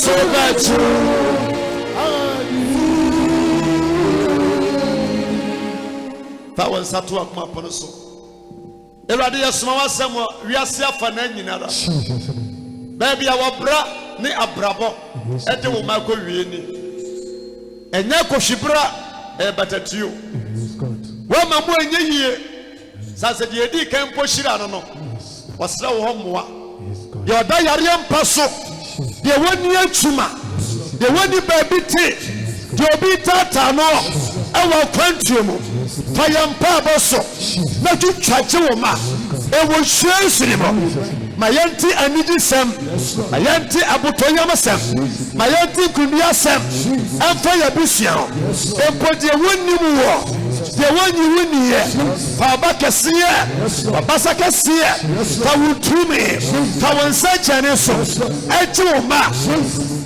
so bad you. Power Satu Akma Ponoso. Eradia Smawa Samuel, we are Siafa Nanina. Baby, our bra, ne abrabo, ete wo mako wieni. Enya ko shibra, better you. Wa mamu enye yie. Sase de edi kan po shira no no. Wasra wo homoa. De oda yare mpaso. De woni atuma. De woni baby te. De obi tata no. Ewa kwantu mu. Fayampa boso. Na tu twaje wo ma. Ewo hwensiri mo. Mayanti anidi sem. Mayanti abutonyama sem. Mayanti kundia sem. Amfa ya bisia. Empo de woni mu wo. De woni woni ye. Fa bakasiye. Fa basakasiye. Fa wutumi. Fa wonsa chane so. Eji wo ma.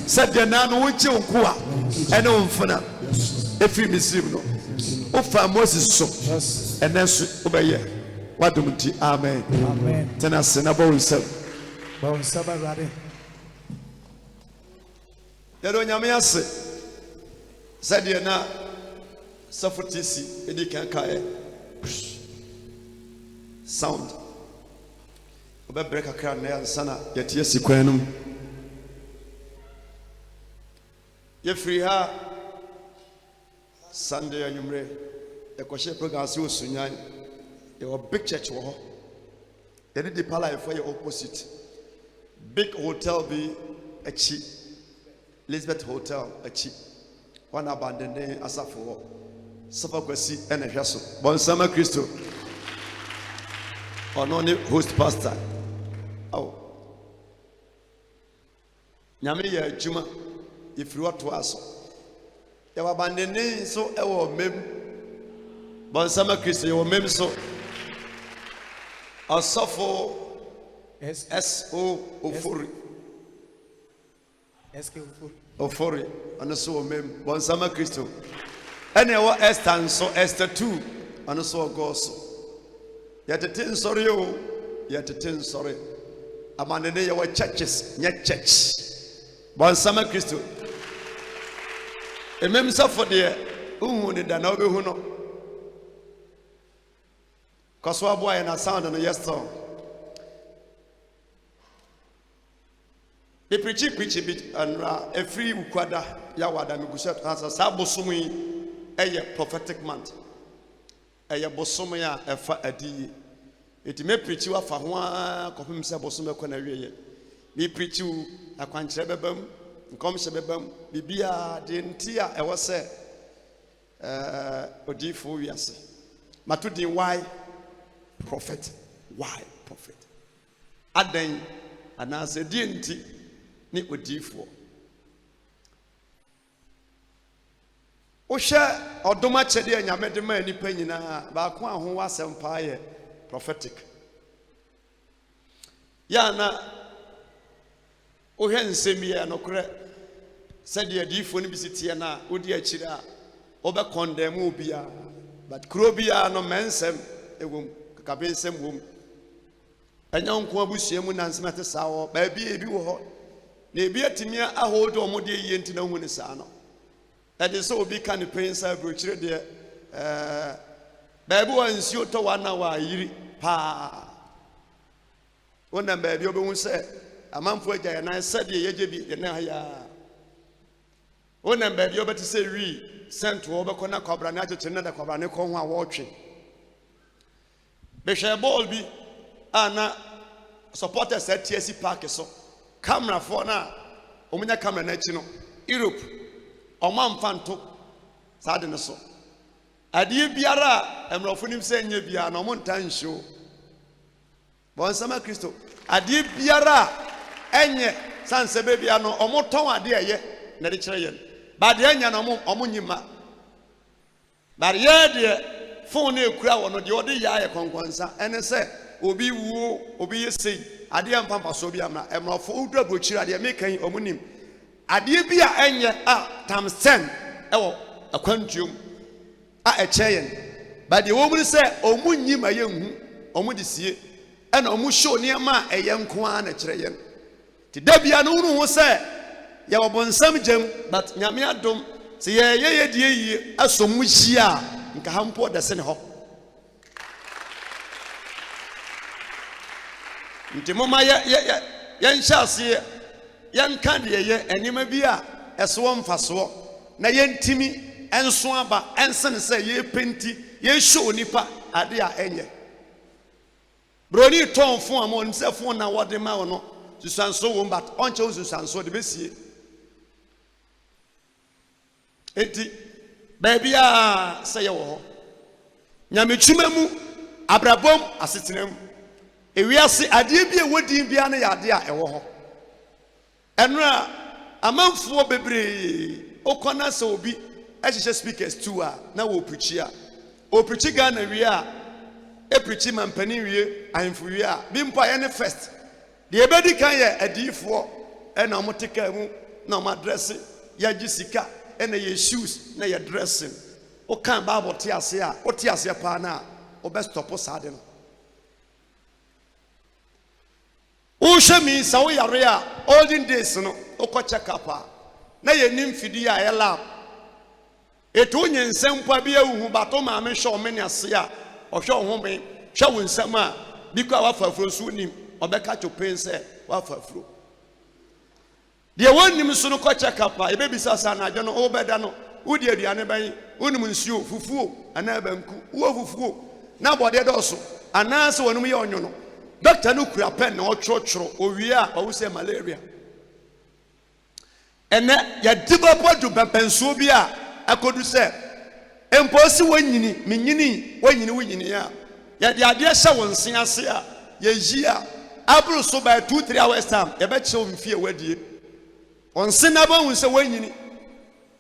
Said de nanu wuji onkuwa. Ene onfuna. Efi misrim no. Ofa Moses so. Ene so obeye. Wadumti amen. Amen. Tena senabo unse. Ba unse ba rade. Yero nyame ase. Said na safutisi edi kan kae. Sound. Obe break akra na ansana yetie sikwanum. Ye free ha Sunday anyumre ekoshe program si osunyan. A big church wo they need the pala for your opposite big hotel be a cheap Elizabeth Hotel a cheap one abandoned asafo suffer kwesi and a hwaso bonsama Christo only host pastor oh nyame ya juma if you want to aso you abandoned so e wo mem bonsama Christo you mem so Asafo S.O. Ofori. S.K. Ofori. Anaso mem. Bonsama Christo. Ene wa Esther so Esther 2. Anaso goso. Yatetin sorry o. Yatetin sorry. Amanene ya wa churches. Nya church. Bonsama Christo. Emem safo de uhu ni da na obehu no. Kaswa boy na sound no yesterday. The preach bit and a free ukwada ya wada mi guset as a bosomu eye prophetic month. Eye bosomu ya efa adi. It me preach wa fa ho akopim se bosomu ko na wiye. Me preach u akwankyere bebam, nkom hye bebam, bibia de ntia e wo se odifo wiase. Matudin why prophet. Why prophet? Aden anase di nti ni odifo. Ohwe odoma chede anyame de ma nipa nyina ba ko aho wasempa ye prophetic. Ya na ohwe nsemi ye nokre said ye difo ni bisitie na odi akire a obe condemn obia but krobia no mensem ewom kabensem wom anya nko abusuamu nansmete sawo ba bia ebi wo ho na ebi atimia ahold omode yie nti na hu ne saa no ade so obi kan pensa brochire de ba bi wansi oto wana wa yiri pa wona ba bi obehu se amanfo agya ya nan sade yeje bi na ya wona ba bi obeti se wi sento obekona kwabra na agye na da kwabra ne ko ho a wo twe Beshe ball bi ana supporters at TSC Park so camera for na omunya camera na chi no Europe omamfanto sade ne so ade biara emrofo nim se nya bia na omontan show bonsama Kristo ade biara enye sanse be bia no omoton ade eye na de kire ye ba de enya na omonyima ba ye de phone ekura wono de ode ya ye konkonsa ene se obi wuo obi yesei ade ampampa so bi amna emrofo udu abrochira de mekan omunim ade bia enye times 10 ewo akwantuom echeyen ba de wo mu se omunyima ye hu omudi sie ena omu show niama eye nko a na kire ye ti da bia no hu se ya wobonsam jam but nyame adom se ye die yi asomu hia nka hampo de se ne ho nti moma ye nhyase ye nka de ye enima bi a eso mfaso na ye ntimi enso aba ensen se ye penti ye show nipa ade a enye broni ton fon amon se fon na wode ma wo no susanso wo but onche susanso de besie enti baby a se ye wo nyame twuma mu abrabom asetenam ewiase ade bi e wodin bia na yade a ewo ho enra amanfo bebre okona se obi ehye speakers too a na wo preach a o preach ga na wi a e preach mampani wie ahemfo wi a bi mpa ye ne first de ebedi kan ye adifo e na mo teka mu na mo address ya gisika e na ye shoes na ye dressing o kan bible ti ase a o ti ase pa na o best stop sade no o shemi sa o yare a olden days no o ko check up a na ye nim fidi a ye lab eto nyensem pa bia hu bato ma me hwe o me ne ase a o hwe o ho me hwe wo nsam a biko a wafafuro so nim obeka chopen se wafafuro de wonim so no ko check up a ebebisa sa na adwo no o beda no wodi aduane ban wonim nsuo fufuo ana banku wo fufuo na bode doso ana se wonum ye onyo no doctor no kura pen na o choro owie a o se malaria ene ya develop do bepensuo bi a akodu se emposi wonyini menyini wonyini ya de ade hye wonsen ase a ye yi a abru so by 2-3 hours time ye be chew mfie wadie onsen na ba hu se wonyini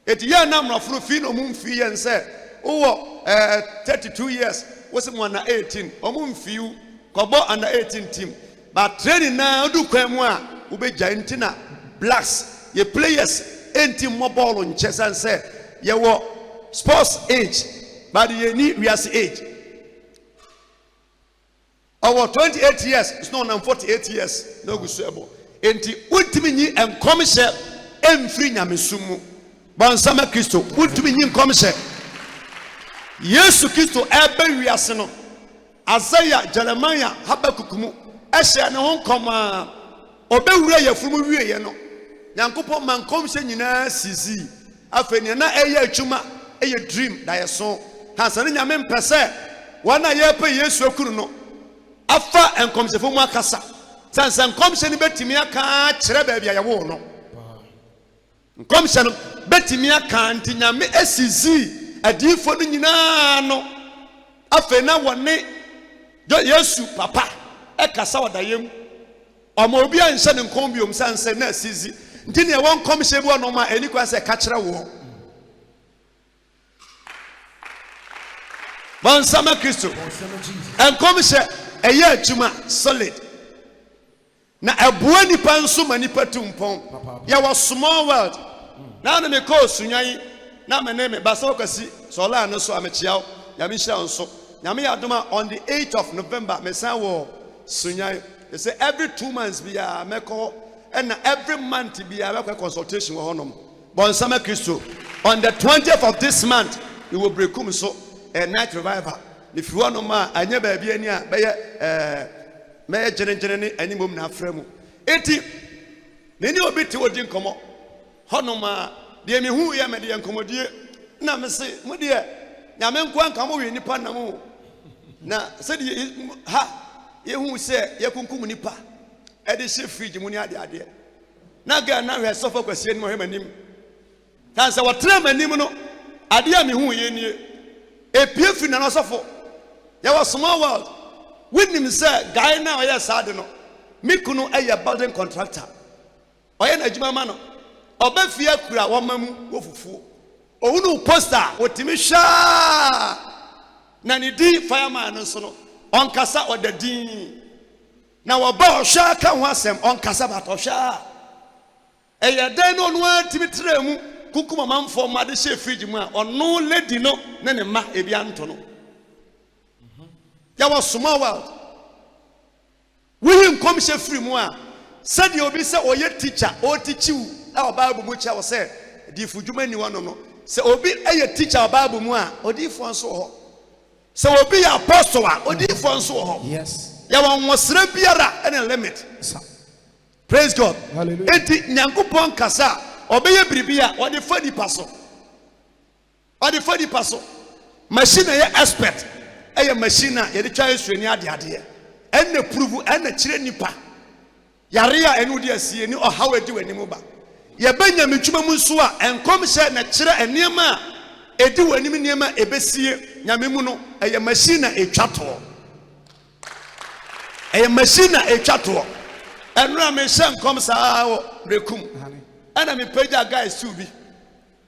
eti ya na mrafuro fi no mu mfie ye nse wo 32 years wose mo na 18 omu mfiu kobo under 18 team but training na odu kwan mu a wo be gya ntina blacks ye players enti mo ball nchesan se ye wo sports age but ye ni real age our 28 years it's not 48 years no gusuebo enti ultimi nyi enkomhye emfiri nyamesumu bansama Kristo ultimi nyi enkomhye Yesu Kristo ebe wiase no Isaiah Jeremiah Habakukumu ehye ne ho nkoma obewura yafumu wie ye no nyankopɔ mankomhye nyina sisi afeni na eye atwuma eye dream da yeso hansane nyame mpese wana yepe Yesu akuru no afa enkomhyefo mu akasa sansan enkomhye ni betimi aka kire ba bia yewo no enkomhye no betimi aka nti nyame esizi adifo no nyina no afena wone Yesu papa ekasa wadayem omo obi anhye ne nkombiom sansan na esizi nti ne won komhye bi ono ma eni kwa se ka kire wo bansama Kristo enkomhye eye atuma solid na abua nipa nso ma nipa tumpon ya was small world na na me ko sunyan na me ne me basa okasi sola no so amechiaw ya me hia nso nyame adoma on the 8th of November me san wo sunyan they say every 2 months be ya meko and every month be ya meko consultation wo honom bansama Kristo on the 20th of this month we will break so a night revival if you want no ma anya ba bia ni a be me jenenjene ni animom na afremu eti neni obi te odi nkomo honoma de me hu ya me de nkomodie na me se mo de nyame nko anka mo wi nipa na mo na se de ha ye hu se ye kunkum nipa e de she fridge mu ni ade na ga na hwe sofa kwasie ni mo hemanim kan se wotra manim no ade a me hu ye ni epiefi na no sofo ya was small world with him say guy now ya sad no mikunu eye building contractor oye na adwuma ma no obafia kura wo mamu wo fufuo owunu poster otimi hwa na ni di fireman no so no onkasa odadin na wo ba hwa ka ho asem onkasa ba to hwa eye den no no atimi tremu kukuma manfo ma de she fridge mu a ono lady no ne ne ma ebi anto no ya was small world we him come she free mu a said you be say oye teacher o teach you our Bible which I was said, the Fujumani one no. So obi a teacher Bible mu a odi fo so ho. So obi apostle a odi fo so ho. Yes. Ya won wasra biara and a limit. Praise God. Hallelujah. Enti Nyankopon kasa obeye biribia odi fa di paso. Odi fa di paso. Machine ye expert. Eye machine a ye de twa esuani ade enne prove enne kire nipa. Yare a enu di asie ni ohaw edi wanimu ba. Ye banya metwuma mu nso a enkom hye na kire enema edi wanim niema ebesie nyame mu no eye machine etwa to. Eye machine etwa to. Enra me hye enkom saa wo rekum. Ana me page guys too bi.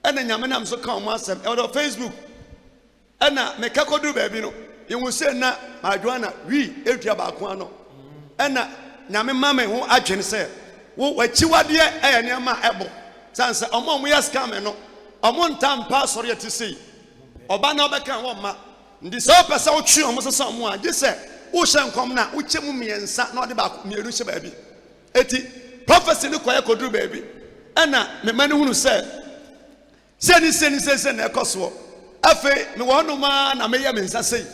Ana nyame nam so kan mo asem e do Facebook. Ana me kakodu ba bi no. Ye wu se na adwana wi etua ba ko ano. Ana nyame mama ho adwene se wo wachiwade e niam ebo sanse omo ya scam no omo ntam pa sori ati sei oba na obeka wo ma ndi so pesa wo twi omo sesa omo a je se wo hye nkom na wo chemu miensa na ode ba mieru hye ba bi eti prophecy ni koye koduru ba bi ana me mani hunu se na ekoso afi me wo no ma na me ye mensa sei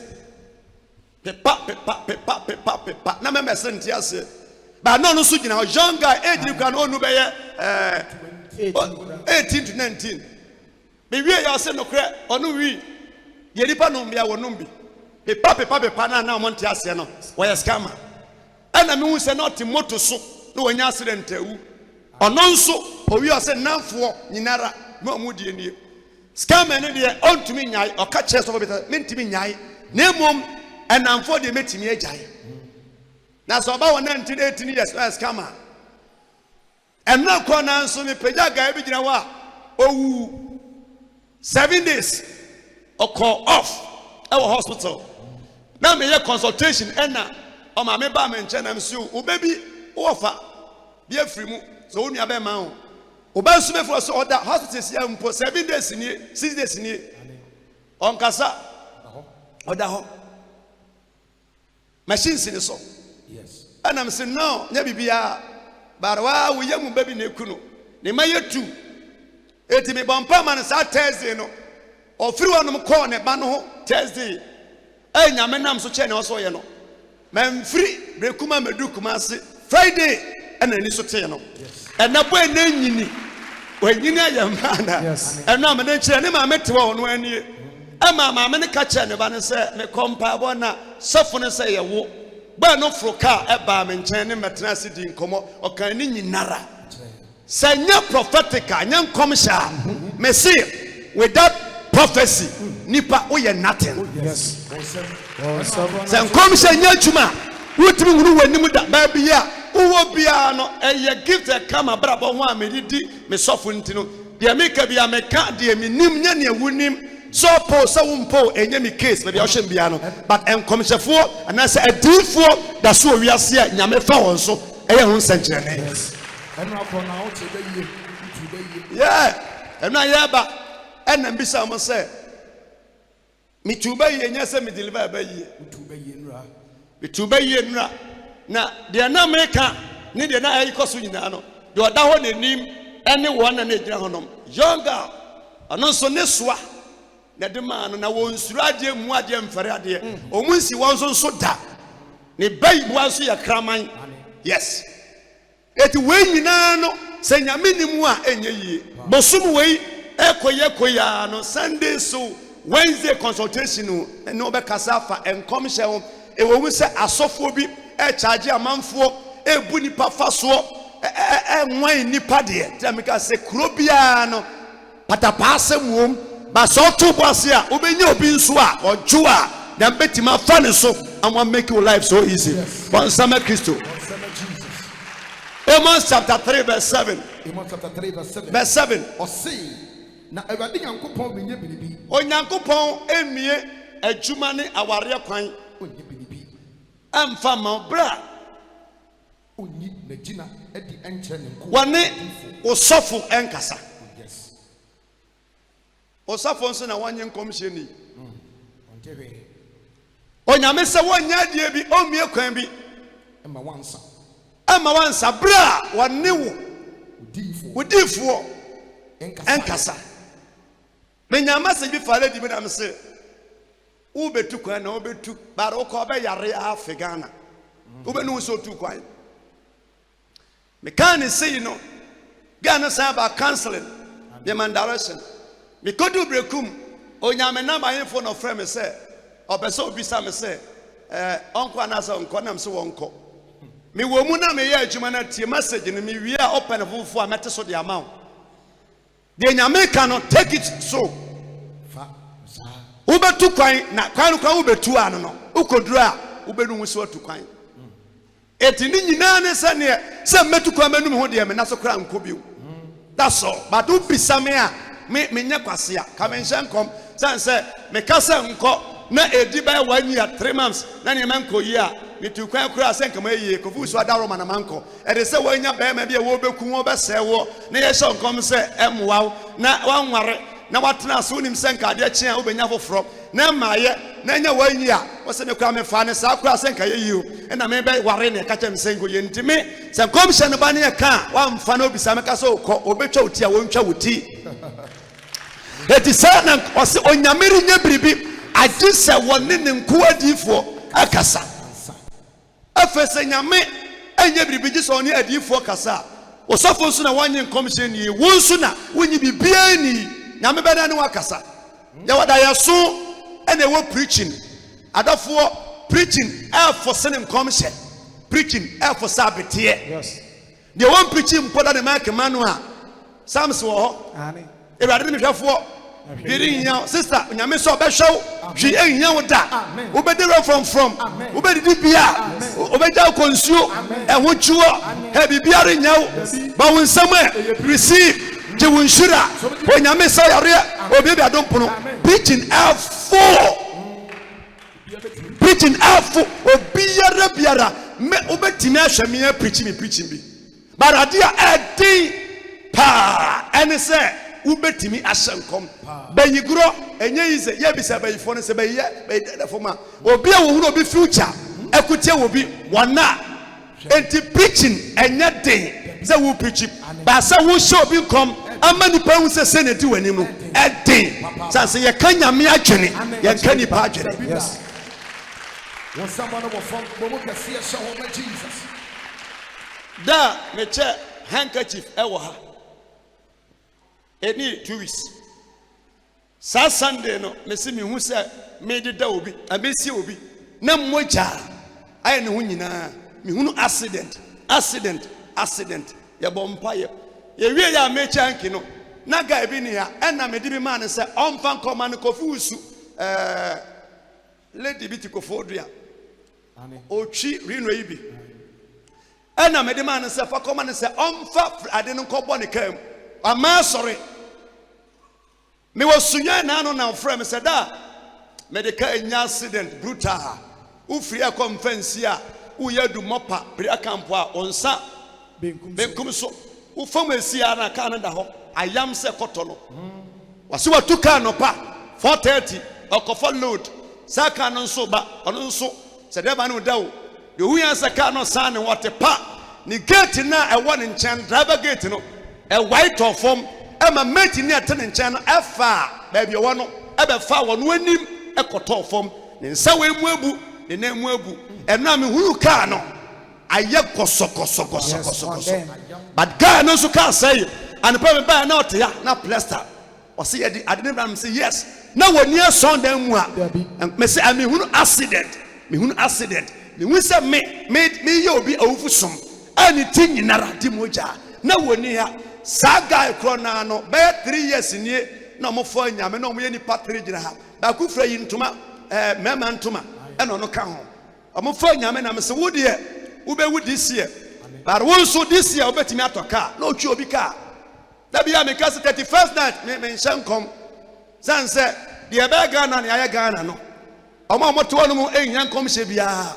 pepa na me mese ntia ase ba no so gina young guy age you can onu be 18 to 19 be wie ya se no kre onu wi ye nipa no bia wonum bi pepa na mo ntia ase no wo ye scammer ana me hu se na otemoto so no wanya accident awu ono nso o wi ase namfo nyinara ma mu die nie scammer ne de ontumi nyai o ka che so be mentimi nyai na mom enamfo de metimi agyae na so ba won 19 years as scammer enna ko na nso me pagya guy bi gina wa owu 7 days oko off e wo hospital na me ye consultation enna o ma me ba me nche na msi o baby wo fa bi afri mu so wonu aba ma ho o ba nso me for so order hospital si ampo 7 days ni 6 days ni on kasa order ho machines ni so yes and I'm saying no nya bibia barwa wo yamu baby na eku no ne mayetu eti me bompa man sa Thursday no ofiri wonom call ne ba no ho Thursday e nyame nam so che ne oso ye no man free rekuma medukuma ase Friday and ani so te no and na boy na nyini wanyini ayamana and na me ne kire ne ma mete wo no ani ama ma me ne ka che ne ba ne se me kompa bona sofo ne se ye wo ba no froka e ba me nchen ne metena se di nkomo okan ni nyinara sanya prophetica nya nkom sha me see with that prophecy nipa o ye nothing yes sen nkom sha nya juma wotimi hunu wanim da ba bia uwo bia no eye gift e kama brabo ho amedidi me sofo ntino de meka bia meka de minim nya ne wunim so po so wumpo enye mi case be ohwe bia no but enkomhyefo anase adinfo da so wiase a nyame fa won so eye ho nsenkyere ne enu akona o tebe yie yeah enu ayaba ena mbisa mo se mi tuba yie nya se mi deliver ba yie mi tuba yie nra na de na meka ne de na ayi koso nyina no de oda ho nanim ene won na gyina honom younger anonso ne soa na de man na won suru ade mu ade mfare ade o mu nsi won so da ne bai bu aso ya kraman yes eti we nyina no se nyame ni mu a enye yie bosum we ekoya no Sunday so Wednesday consultation no obe kasa fa enkom hye ho e wo wu se asofo bi e charge amanfo e bu nipa faso nwan nipa de temika se krobia no patapa asem ba so to boase a obenya obi nso a ojo a na betima fa ne so and want make your life so easy for some Christo Amos chapter 3 verse 7 verse 7 o say na Awurade Nyankopon benye biribi Onyankopon emie adwuma ne aware kwan onye biribi amfa ma bra onyi na gina edi enche ne nko wane osofo enkasa yes osofo nso na wanye nkomhye ni onjebe onyame se wonya die bi omie kwan bi ema wansa ama wansa bra wane wo odifo Udifuo enkasa. Menyama se bi fale di me na me se wo betu kwan na wo betu ba ro ko be yare afigana wo be no so tu kwan me kan say no Ghana say about counseling the direction me kodu brekum onyame na ma info no frame say obese obisa me say onko na say onko na me say wonko me wo mu na me ye adwuma na tie message no me wi a open fofo a mete so the amount the nyame cannot take it so ubetu kwan na kwan ubetu ano no ukoduru a ubenu nso atu kwan eti ni nyina ne se ne se metu kwan manum ho de me na so kra nko biu that's all but ubisa me a me nya kwase a ka me nhye nkom say me kasa nko na edi ba 1 year 3 months na ne manko yi a metu kwan kura se nkama yi kofu so adaro ma na manko e de se wanya ba ma bia wo beku wo bese wo na ye hye nkom se emwa na wanware na watena so nim senka ade akye a obenya foforo na maaye na nya wanyi a wo se me kwa me fa ne sa kura senka ye yiu na me be ware ne ka kyem senko ye ntimi se commission ba ne ka wa mfa na obisa me ka so ko obetwa oti a wontwa woti eti sa na o se onyamiri nya biribi agye se wonne ne nko adifo akasa afese nyame anya biribi gye so ne adifo kasa osofo nso na wanye commission ni wo nso na wonyi bibia ni nyame beda ne wakasa ya wada yaso ene wo preaching adafo preaching for sending commission preaching for sabete yes the one preaching mpoda ne make manu a sams wo ho ani e wade ne hwefo biri nya sister nyame so be hwew hwe ehia wo da wo be dey from wo be di bia wo be ja konsuo e ho chuo he bibia nya wo ba won nsam receive je won shira wo nyame so yare obi bia dompono preaching for obi yare biara me obetimi ahweme ya preaching bi baradia edi pa ene se ubetimi asenkom bayigro enye yize ye bisa bayifo ne se bayiye bayidefoma obi a wo hu obi future ekutie obi wana enti preaching enye den se wo preach ba se wo show obi kom amani pa hu se se ne di wani mu eden sanse ye kanya me adwene ye kani pa adwene yes when someone will from bomo kase ya show home Jesus da me che handkerchief ewo ha any 2 weeks sa Sunday no me se me hu se me de da obi abesi obi na moja aye ne hu nyina me hu accident ye bompa ye wie ya me chanki no na ga bi ni ya na me di bi man se onfa nkoma no kofu usu lady bi ti kofu odua ochi rino yi bi na me di man se fa koma ne se onfa ade no kobo ne kam ama sorry me wasunya na no na frame se da me de ka enya accident brutal ufri a conference a uyadu mopa bria camp a onsa benkum so ufam esia na ka na da ho ayam se koto no wase watu ka no pa 4:30 okofa load saka no nso ba ono nso se de ba no da o de hu yan saka no san ne wote pa ni gate na e won nchen driver gate no e white of form e ma mate ni ate nchen no e fa ba bi wo no e be fa wo no anim e koto form ne nsa we mu abu ne na mu abu e na me huru ka no aye koso but guy no so can say and probably buy na otia na plaster o say I didn't say yes na woni son dan mu a me say I me hunu accident me hu say me ye obi awufu som ani tin nyinara di moja na woni ha sa guy kro na no be 3 years ni na mo fo nyame na mo ye ni patri gina ha ba ku fra yi ntoma mema ntoma e no ka ho mo fo nyame na me say wo de ube wu this year but once this year obetimi atoka na ochi obi ka da bia me ka 31st night me nkom sanse de be Ghana na ya Ghana no omo to no mu enya nkom hye bia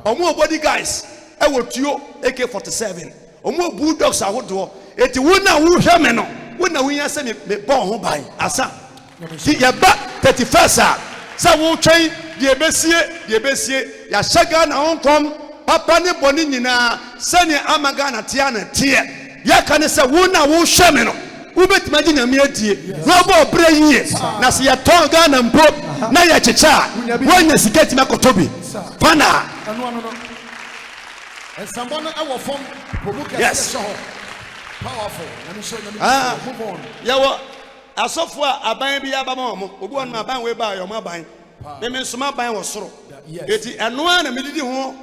omo body guys e wotuo AK47 omo bulldogs ahodo eti wona wo hwe me no wona wo nya se me bon ho ban asa ti ya ba 31st a sa wo twen de besie ya shaga na nkom papa ne boni nyina sani amaga na tia na tie ya ka ne sɛ wo na wo hwɛ me no wobɛtumi agye nyame adie na wobɔ ɔbrɛ yie na sɛ yɛtɔn Ghana mpo na yɛkyekyɛ a woanya sika tumi akɔtɔ bi pana yes yɛwɔ asɔfo a aban bi aba ma ɔmo obi wɔn aban wei ba yɛ ɔmo aban me nsoma aban wɔ soro eti ɛnoa na medidi ho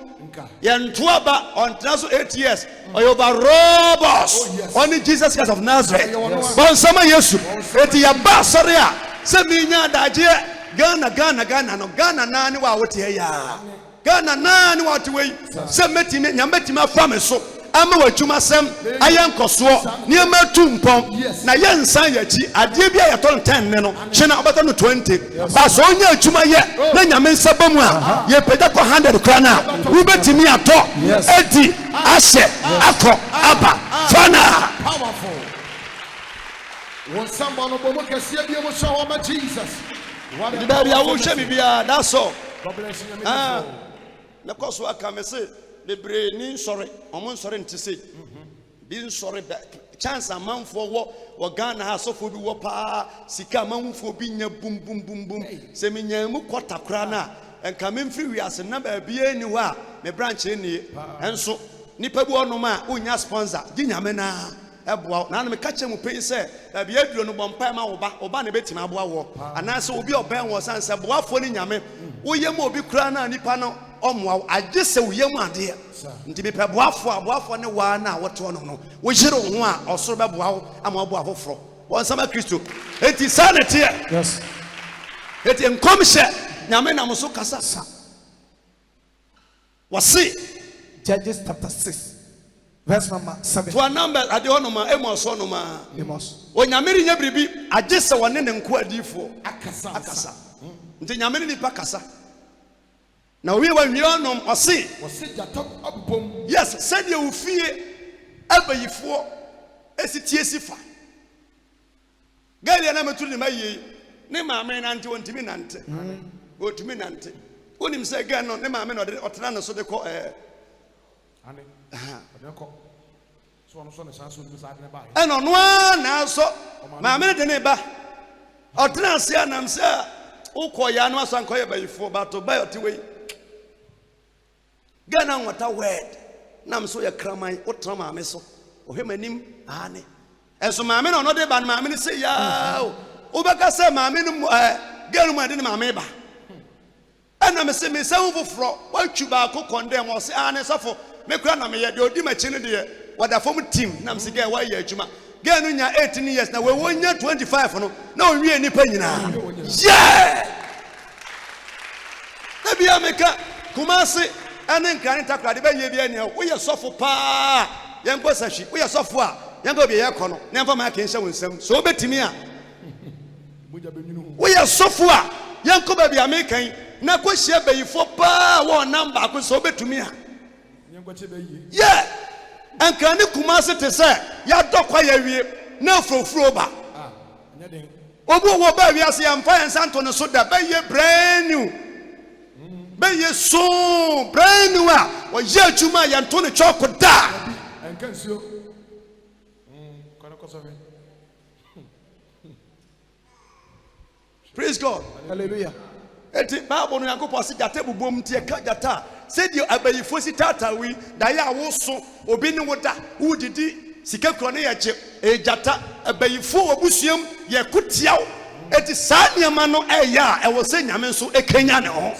yɛntoa ba ɔntena so 8 years ɔyɛ over robust ɔne Jesus Christ of Nazareth bɔnsama Yesu eti yɛba asɔre a sɛ menya adagyeɛ Ghana no Ghana naa ne wa a wote ya Ghana naa ne wa wote wei sɛ mɛtumi nyamɛtumi afa me so ama w'adwuma sɛm ayɛ nkɔsoɔ nneɛma tu mpɔn na yɛnsan yɛakyi adeɛ bi a yɛtɔ no 10 ne no hye na wobɛtɔ no 20 ba sɛ ɔnyɛ adwuma yɛ na nyame nsa ba mu a yɛpɛgya kɔ 100 kora no a wobɛtumi atɔ adi ahyɛ akɔ aba fana baabi a wohwɛ biribiaa that's all ne kɔ so aka me se bebre ni nsɔre ɔmo nsɔre nte se bi nsɔre chance amanfoɔ wɔ Ghana ha sɔfo bi wɔ paa sika amanfoɔ bi nya bum sɛ me nya mu kɔta kora na enka me mfiri wiase na ba bia ni hɔ a me branch ni enso nipa bi onom a unya sponsor di nyame na eboa na me ka kyɛ mu pɛn sɛ ba bia aduro no bɔ mpa ma wo ba na betima aboa wo anaasɛ obi ɔbɛn wɔ san sɛ boafo ni nyame woyɛ mu obi kora na nipa no ɔmoa agye sɛ woyɛ mu adeɛ nti mepɛ boafo ne waa na wɔtɔ no no wohyere wo ho a ɔsoro bɛboa wo ama ɔboa foforɔ wɔnsama Kristo eti saa ne teɛ yes eti nkɔm hyɛ nyame nam so kasa wɔse Judges chapter 6 verse number 7 to a number ade honoma Amos honoma onyame ri nya biribi agye sɛ wɔne ne nko adiifo akasa nti nyame ne nipa kasa na we were yonom ɔse jata abom yes said you fie abayifo esitie sifa gali na metu ne maye ne maame nante wontimi nante wotumi nante wonim sɛ gan no ne maame no ɔtena no so de kɔ ane ɔdekɔ so ɔno so ne sanso ne sa de ba ɛno no na so maame de ne ba ɔtena se anam sɛ ukɔ ya no aso ankɔ yɛ bayifo bato ba ɔte wei Ghana wata word nam so ya kraman otra maame so ohwe manim ane enso maame no de ba maame ne se ya obeka se maame no Ghana mu ade ne maame ba ana me se me san foforo watwu ba ko condemn o se ane safo me kura na me ye de odi machi ne de wada fom team nam se ga wa ye adwuma Ghana nya 18 years na we wonya 25 no na onwie nipa nyina yeah na bia meka Kumasi ene nkran takra de be ye bia ne wo ye sofo pa ye mpo sashi wo ye sofo a ye mpo be ye kɔ no ne mfa ma ka nhyɛ wonsam so obetimi a wo ye sofo a ye nkɔ ba bia me kan na kɔ hye bayifo pa wo number ko so obetumi a ye nkɔ che bayi ye nkran ne Kumasi te sɛ ya dɔkwa ya wie na frofro ba anya den obu wo ba wi ase ya mfa ensanto ne so da ba ye brand new Beye so brand new a wo ye adwuma ya nto ne choko da enkansuo kono koso me praise God hallelujah eti Bible no Yankopɔn se jata bubom tie ka jata se di abayifo si tata wi da ya wo so obi ne wo da wo didi sika kro ne ya che e jata abayifo obusuam ye kotiaw eti saa niam no eya e wo se nyame nso ekenya ne ho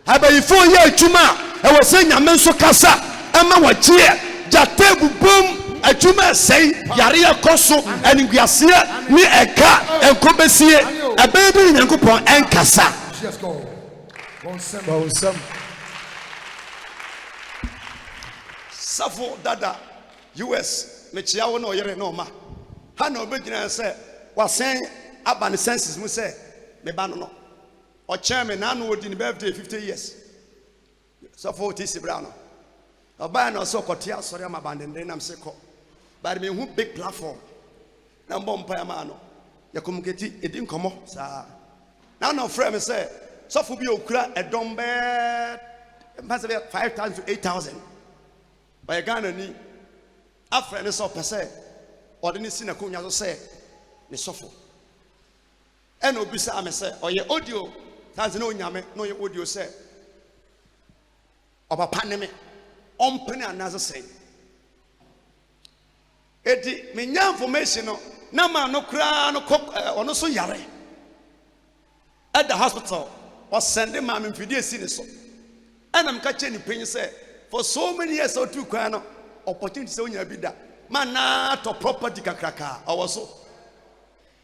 abayifo ye adwuma e wo se nyame nso kasa ama wakyie jata bubom adwuma sei yare yakoso aniguase ni eka enkobesie abebi Nyankopɔn enkasa yes go bonsam safo dada US me chia wo na oyere na oma ha na obegina se wasen aba ne senses mu se me ba no o chairman na no odi ne birthday 50 years safo tisi bra no oba na so kotia sori ama bandende nam se ko but me hu big platform na mbompa ya ma no ya communicate edin komo sa na no frame me say safo bi okura edombe mpase 5,000 to 8,000 by Ghana ni afre ne so pese ode ne si na konya so se ne sofo ena obisa ame se oye audio tanze na onyame no ye audio se obapa ne me ompene anaze se edi me nya information no na ma no kra no ono so yare at the hospital was sending ma me mfidi esi ne so ena me ka che ni penyi se for so many years o tu kwa no opportunity se onya bi da man na to property kakraka awoso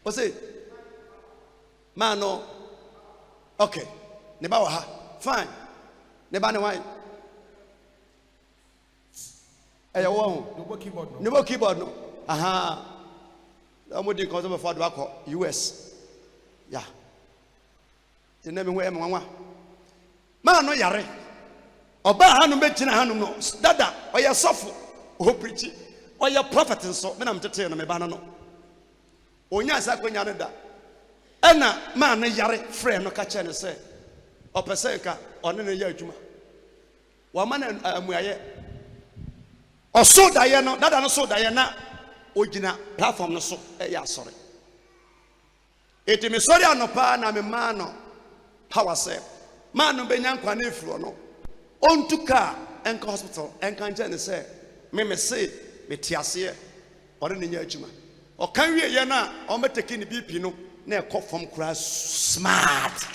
o say man no okay ne ba wa ha fine ne ba ne why eya wo ne bo keyboard no aha amodi ko so for do akọ US ya tene me ho e nwanwa man no yare oba hanu betina hanu no dada oya sofo o preach oya prophet nso me na mtete no me ba no onya asa konya ne da ena man no yare friend no ka che ne se opese ka one ne ya adwuma wa ma na amuaye oso da ye no dada no so da ye na ogina platform no so ya sorry etimi sorry anopa na me man no power say man no benya nkwa na efuro no ontuka enka hospital enka nje ne say me say me tiase ore ne nya adwuma o kan wie ye na o meteki ne BP no na ekofom kura smart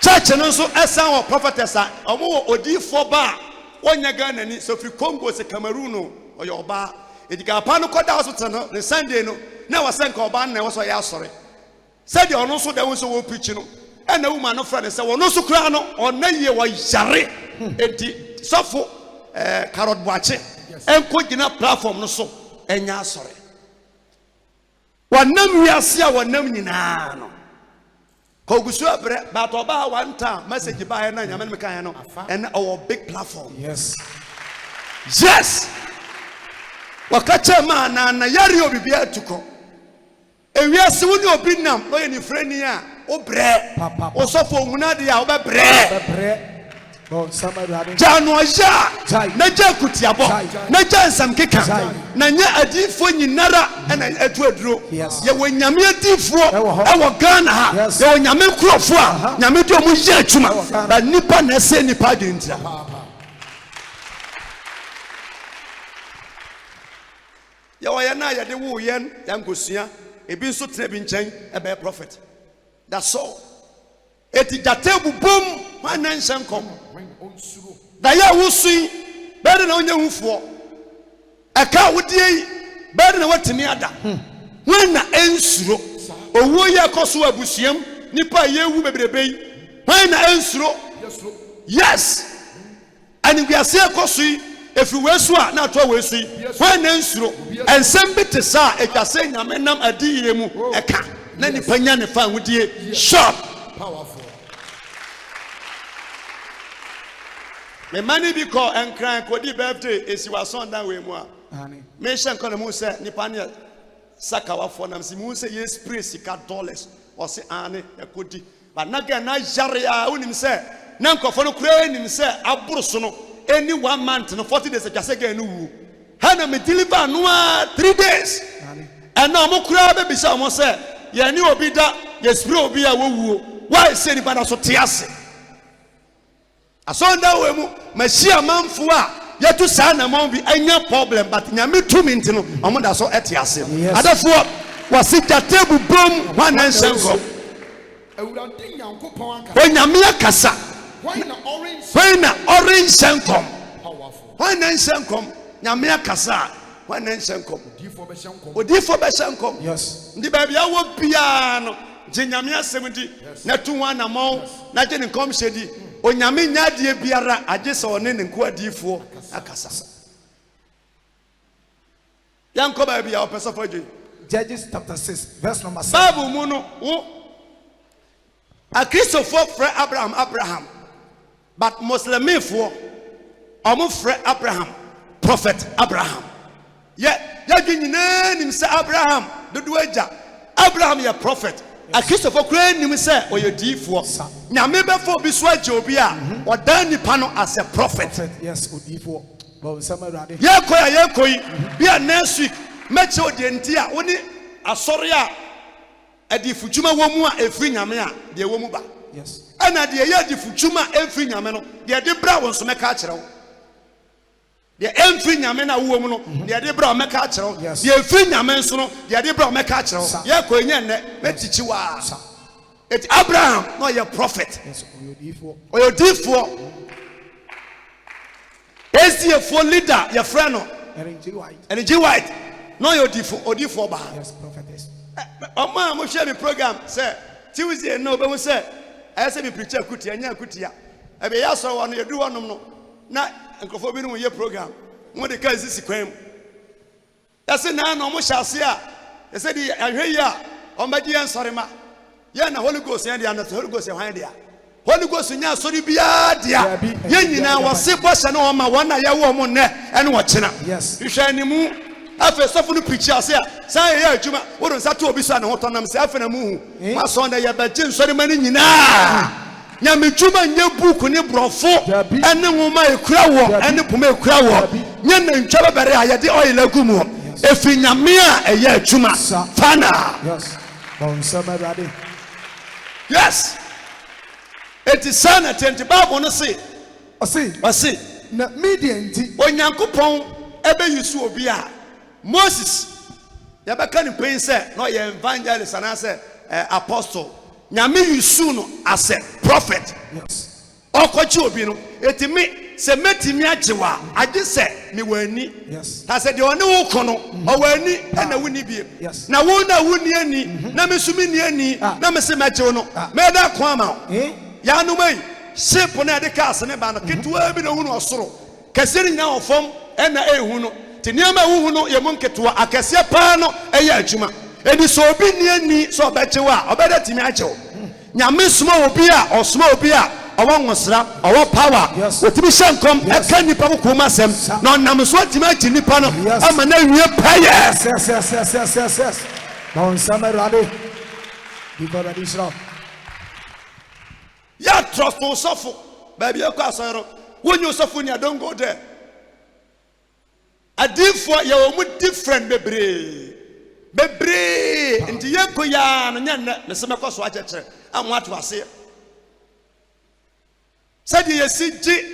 church no so esan o prophetess o mo odifo ba onya Ghana ni so free Congo se Cameroon no oyoba edika pa no koda hospital no ne Sunday no na wasenka oba na wo so ya asore said the ono so da won so wo preach no ena woman no friend say wono so kura no onaye wo yare enti sofo carrot boache enko gina platform no so enya asore wanam wiase a wanam nyina no kogusu abre but oba one time message ba na nyame me kan no and our big platform Yes. Wakache ma na yari obi bia tuko ewiase woni obi nam no ye ni freni a obre osofo ohuna de a obebre Oh, somebody having jano ja na ja kutiabo na ja nsam keka na nya adifo nyinara na etu aduro ye wonyame adifo e wo Ghana ha ye wonyame nkrofo a nyame de omu ye atuma ba nipa na se nipa de ntira ye wo ye na ye de wo ye yankosua ebi nso tena bi nchen e be prophet that's all eti jatebu bom wana nsenkom da ya wusui bere na onye hufo aka wodie bere na watimi ada wana ensuro owo ye koso abusuam nipa yewu bebrebe wana ensuro yes ani wiase kosui efi wesu a na to wesu wana ensuro ensem bitesa etwase nyame nam adiyire mu eka na nipa nya ne fa wodie shop Powerful. Me mani bi ko enkran ko di birthday esi wa son dan we mu a me hye nko na mu se nipa ne sakawa fo na msi mu se yes praise ka dollars o se ane yakodi ba naga na yare a unim se na nkofo no kura enim se aboroso no any 1 month no 40 days atwase ga no wu ha na me deliver no 3 days and na mo kura be bi se mo se ye ni obi da yes pray obi a wo wuo why say ni ba na so tiase asonda we mu machia manfo a yetu sa na mon bi anya problem but nyame tumi ntino omo da so etiase adafo wasi jatebu bom wana nsenko Ewurade Nyankopon aka. onyame akasa Why na orange? wana orange senkom Powerful. wana nsenkom nyame akasa wana nsenkom Difo be shankom. odifo be senkom Yes. ndi ba bia wo bia no je nyame asem di na tu wana mo na je ne kom shedi onyame nyadie biara agese one ne nko adifo akasa yanko ba bia opesa fodwe Judges chapter 6, verse number 7. Bible mu no wo a Christopher frɛ Abraham but Muslim for omo frɛ Abraham prophet Abraham ya nyina nim sɛ Abraham dodo agya Abraham ya prophet a Christopher Crane nim say or your D4 nyame befo bi so agye obi a odan nipa no as a prophet. Yes, D4 bon sama rade ye koyi bia next week meche odi enti a woni asori a adifudwuma wo mu a efri nyame a de wo mu ba. Yes, ana de ye adifudwuma efri nyame no de bra won so meka akere wo de emfri nyame na wo mu no de bra o meka akere wo de efri nyame nso no de bra o meka akere wo ye koyi ne metichi wa it Abraham no your prophet. Yes, or your D4 SDF leader your friend no Energy White no your D4 or D4 ba. Yes, prophetess. Oma mo share me program say Tuesday no be mo say I say me preacher kuti anya kuti ya e be ya so wono yedu wonom no na nkofo bi no ye program mo de ka sisi kwam ya say na no mo hyase a ya say di ahwe ya o ma di ensore ma ya na Holy Ghost ya dia na Holy Ghost ya hwan dia Holy Ghost nya sori bia dia ye nyina wose bosha na o ma wona ya wo mo ne ene wo chena. Yes, hwehwe animu afa sofu no preacher say say ya adwuma wo don sato obi so na hotonam say afa na mu hu ma so na ya ba gye nsori mani nyina nya medwuma nya buku ne brofo ene nwoma ekura wo ene poma ekura wo nya na ntwa babere a ye de oil agumu efi nyame a eye adwuma fana. yes, bon sama rade yes. It is son at the Bible no say say na media nti onyankopon ebe yusu obi a Moses ya beka ni pen say no ye evangelist and say apostle nyame yusu no as a prophet. Yes, okochi obi no etimi se metimi ajewa age se me wani. yes, ta se de oni wo kono o wani na wuni bie yes, na wo na wuni ani na mesumi ni ani na mese meje no me da ko ama ya no mai ship na de cars ne ba no ketwa bi na hu no osoro kasiri nya ofom na ehu no tiniama hu no ye mon ketwa akase pa no eye adwuma edi so obi ni ani so obechewa obeda timi achew nyame suma obi a osuma obi a owo nwosra owo power otimi shankom eka nipa ko kuma sem na nam so timi achi nipa no ama na wie paye. yes, bon sama rade before additional ya trust on suffer baby you kwa so when you suffer ni don't go there adifo ya wo mu different bebre nti ye ko ya no nya ne se mekọ so akekere amwa to ase sadi ye siji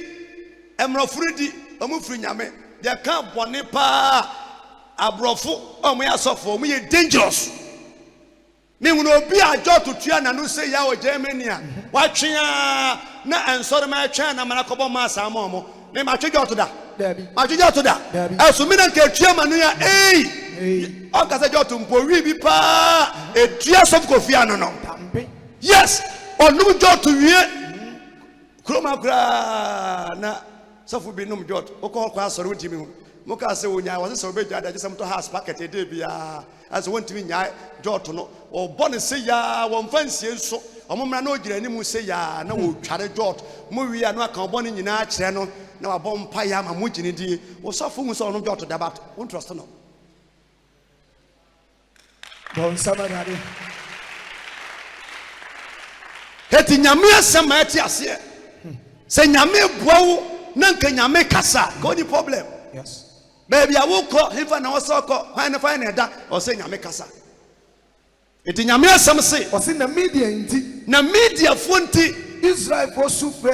emrofuridi omufuri nyame de ka bone pa abrofo omo ya suffer omo ye dangerous. Me wono obi ajo tutua na no say ya o Germany a watwea na ensore ma atwa na mana kobo ma asa ma omo me ma twege otoda ma twege otoda aso mi na ka tua ma no ya o ka se joto mpo wi bi pa etua sof kofi ano no. Yes, onum joto wie kroma kra na sofu bi num joto o ko kwa asore wotimi hu mo ka se wonya wo se obeja adaje sam to house packet e de bia as wontimi nya joto no o bone se ya wo mfansie nso omomra na ogira animu se ya na wo tware joto mo wi ya no aka bone nyina a kire no na wa bom pa ya ma mo gini di wo sofo hu se ono joto da bat won trust no bon sama rade heti nyame asema ati ase se nyame boawo na nka nyame kasa ko ni problem. yes, baby awoko hifa na osoko fine na da o se nyame kasa eti nyame asem se o se na media nti na media fonti Israel for sufre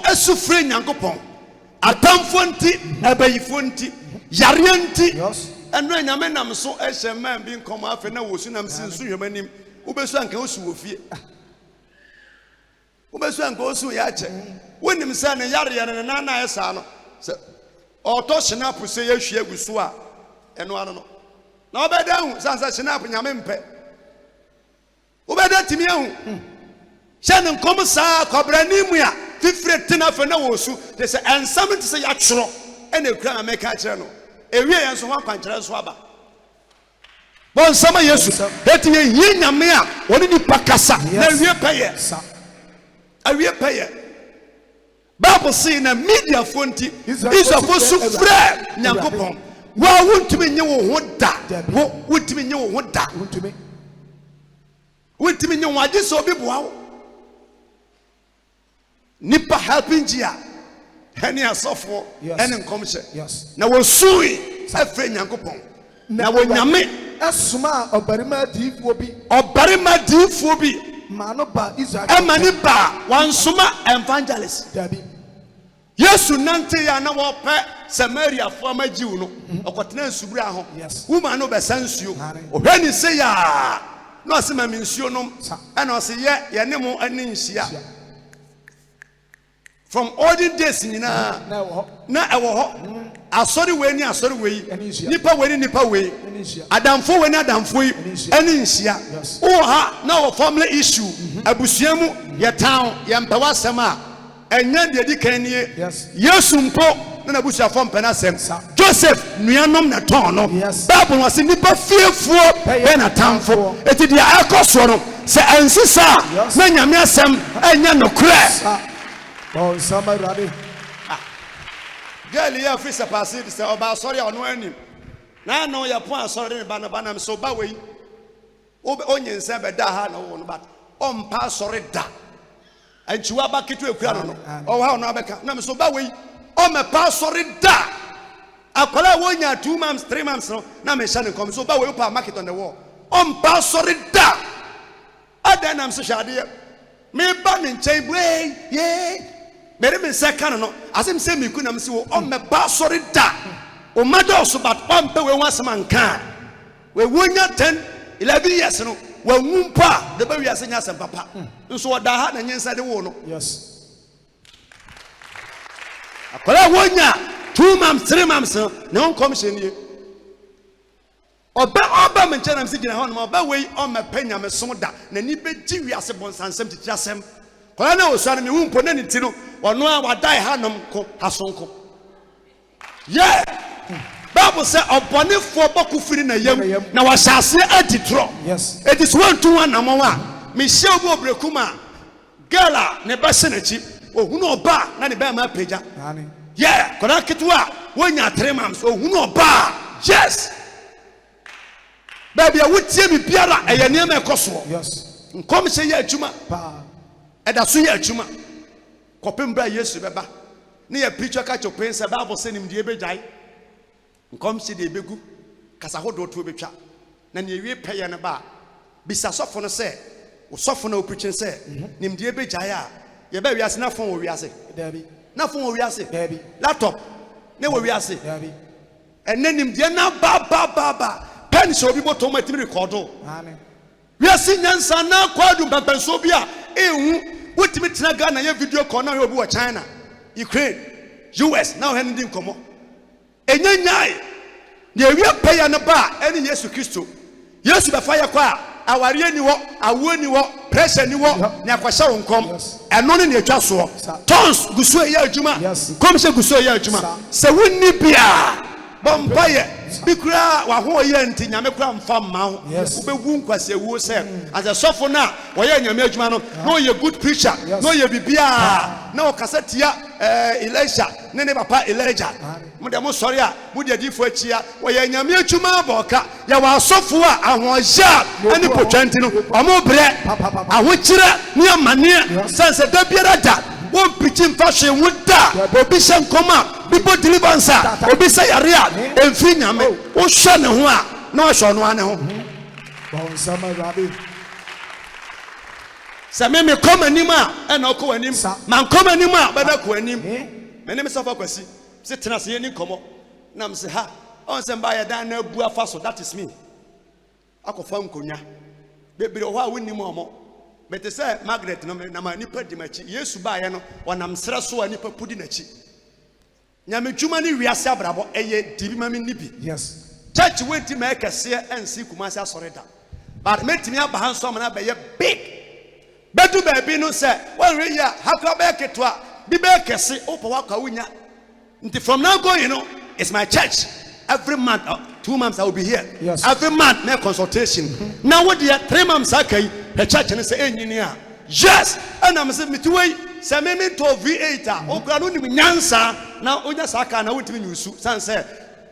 asufre nyankopon atamfo nti abayifo nti yare nti yes, eno nyame nam so ehye man bi nkoma afa na wosu nam sinsu hwemanim ubesu anka osu wofie ubesu anka osu ya che wonim sa ne yare ne na na esa no se oto snap se yehwe agusu a eno ano no na obeda hu sansa snap nyame mpe obeda timi hu hye nkom sa kobrani mu ya fifre tena fa na wosu de se ensam te se ya tworo ena ekura me ka kire no ewie yenso ho akwankere so aba bon sama yesu eti ye nyame a woni ni pakasa na ewie peye awie peye Bible say na media fonti Israel for sufre nyankopon wa wontumi nye wo ho da wo wontumi nye wo ho da wontimi nye waje so obi boa wo nipa helping gia ene asofo ene nkomhye na wosui afre nyankopon na wonyame asuma obarima diifo bi mano ba Israel emani ba wansoma evangelist dabi Yesu nante ya na wope Samaria fo amagiw no okotena nsubura ho woman no besa nsuo ohwani se ya no asema mensuo no ana ose ye ne mo ani nhia from olden days nyina na ewo ho asori we ni asori we nipa we adamfo we ni adamfo yi ani nhia o ha na wo family issue abusuamu ye town ye mpawa sema enya de di kan nie Yesu mpo na abusuafo mpena sem Joseph nuanom na ton no Bible was nipa fiefuo be na tamfo eti dia akoso no se ansisa na nyame asem enya no kure oh samarade girl ya free pass it say oba sorry ono anim na no ya pon sorry ne bana me so ba we onyense be da ha na wo no ba ompa sorry da anchiwa ba ketu ekura no o ha no abeka na me so ba we o me pa sorry da akwala wonya 2 months 3 months no na me sha ne kom so ba we pa market on the wall ompa sorry da adan am so shade me ba ne nchen we ye mere me second no asem se me ku na me se wo o me ba sorry da o mado so but ompe we wasema nka we wonya 10 11 years no wa nwumpa de ba wi asenya asem papa nso oda ha na nyensa de wo no akola wonya 2 months 3 months no on commission nie oba me nchena msi gina ho no oba wei o mepanya me so da na ni be gi wi ase bonsansem titi asem kola na wo so na me wumpo na ni ti no ono a wadai ha nom ko hasonko yeah Bible say obonefo bokufiri na yam na washase aditro it is 1 to 1 namowa me hye obo obrekuma gala ne ba se na chi ohunu oba na ne ba ma peja yeah kola ketwa wonya 3 months ohunu oba yes baby wotie bi biara eye ne ma ekoso nkom se ye adwuma eda so ye adwuma kopem bra Yesu beba ne ye preacher ka chopen se Bible say nim die bejai nkom se de begu kasa hodo to betwa na ne wie peye ne ba bisa sofo no se wo sofo na preaching se nim die bejai a ye ba wiase na fon wo wiase na fon wo wiase laptop ne wo wiase enne nim die na ba pen so bi boto ma timi recordo wiase nyansa na kwadu pampanso bi a ehu wotimi tena Ghana ye video call na obi wo China Ukraine US now hen din komo enyanyai ne wi paya ne ba ene Yesu Kristo Yesu be fire kwa aware ni wo awo ni wo pressure ni wo ne akwahya wo nkom eno ne atwa so tons guso ye adwuma kom se guso ye adwuma se wonni bia bompaye bikura wa ho ye nti nyame kura mfa ma ho ubewu nkwase wuo se as a sofo na wo ye nyame adwuma no ye good preacher no ye bibia na o kasetia Elisha ne papa Elijah mo de mo sori a mo de difo achia wo ye nyame adwuma boka ya wa sofo a ahoja ani potwanti no omo bre ahokyira ne amane sense da biara da won preaching fashion wuda obi se nkoma people deliverance obi se yarea emfi nyame wo hwe ne ho a na wo hwe no ane ho bon sama rabi se me come anima e na okọ anim man come anima ba da ko anim me ne me sofa kwasi se tena se yeni komo na me se ha on se mba ya dan na bu afa so that is me akofa nkonya bebre ho a wonni mo mo bete se Margaret no na ma nipa di machi Yesu ba ye no wonam sra so a nipa pudi nachi nyame dwuma ni wiase abrabo eye dibi mami nibi church wenti ma ekese ensi kumase asore da but metimi aba hanso ma na be ye big bedu baby no se won re ya hakra be ketwa bi be kese opo waka wunya nti from now going you know it's my church every month 2 months I will be here every month na consultation now what the 3 months akai the church and say engineer yes and I'm say mitiwei say me to V8 okura no nim nyansa na onya saka na wotimi nyusu san say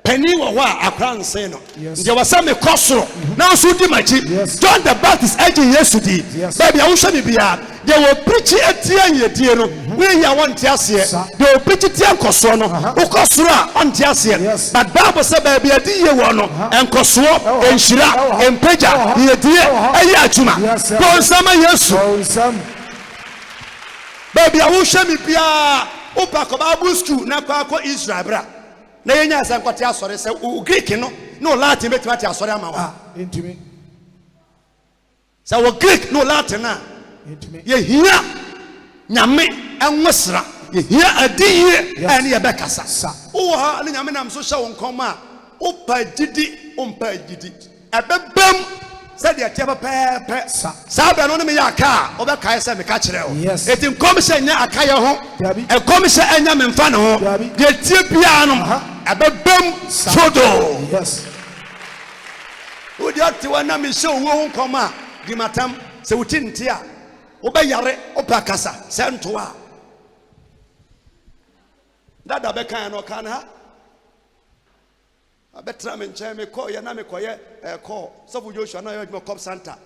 penny wa akra nse no Yes. nde wasa me kosoro na so di machi Yes. John the Baptist agent Yesu di Yes. baby a wo hwe me bia de wo preach etia yedie no we ya wonte ase Sir. de wo preach tia nkosoro no wo kosoro a onte ase Yes. but Bible say baby adi ye wo no enkosoro enhira empeja yedie ayi adwuma Yes, sir. go sama Yesu Oh, some. baby a wo hwe me bia wo pa ko Bible school na kwa Israel bra na yenya asa nkwate asore se o Greek no no Latin betimati asore ama wa Into me. se wo Greek no Latin na Into me. ye hia nyame enwesra ye hia adiye Yes. ene ye bekasa Sir. wo ha ne nyame nam so hye wo nkoma wo pa gidi wo mpa gidi ebebem se de tie pepe Sir. sa be no ne me ya aka wo be kai se me ka kire wo Yes. eti nkom hye nya aka ye ho Dabi. enkom hye enya me mfa ne ho Dabi. ye tie bia no ebebem sodo Yes. wo di ate wa na me hye wo nkoma di matam se wuti nte a wo be yare wo pa kasa se nto a dada be kan no kan ha abetra me nche me call ya na me koye call so fu Joshua na yo cop center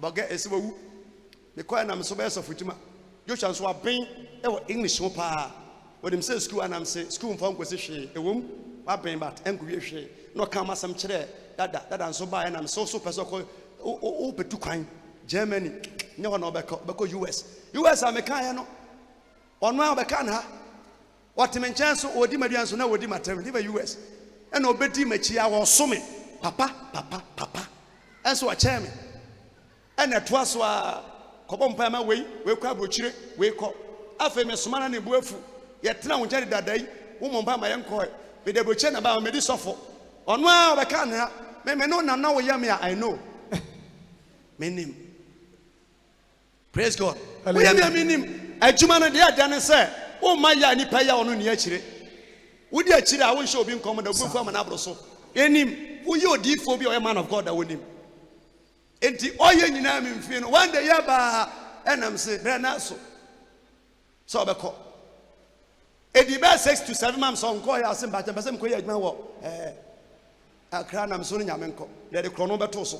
boge esiwu me call na me so be so futuma Joshua so aben e wo English ho pa wo dem say school anam say school mfa nkwese hwe e wom aben but enku wie hwe no kan masam kire dada nso ba na me so person ko o petu kwan Germany nye ho na obeko US American ya no ono a obeka na what me nchen so odi maduan so na odi matem di US and obedi machi a wo so me papa enso wa che me and etoa so a kobompa ma we kwa brochire we ko afa me soma na ne buafu ye tena wo jari dadai wo mompa ma yenko me de brochire na ba me di sofo ono a obeka na me no na wo yam ya I know menim praise God we yam ya menim adwuma no de adane se wo ma ya ni pa ya ono ne akire wo di akire a wo nche obi nkom da bufu ama na abro so enim wo ye odifo bi o man of God da wonim enti oye nyina me mfie no one day ya ba enam se bre na so obeko edi be 6 to 7 months on call ya asem ba je person ko ya adwuma wo akra na me so nyame nko de krono beto so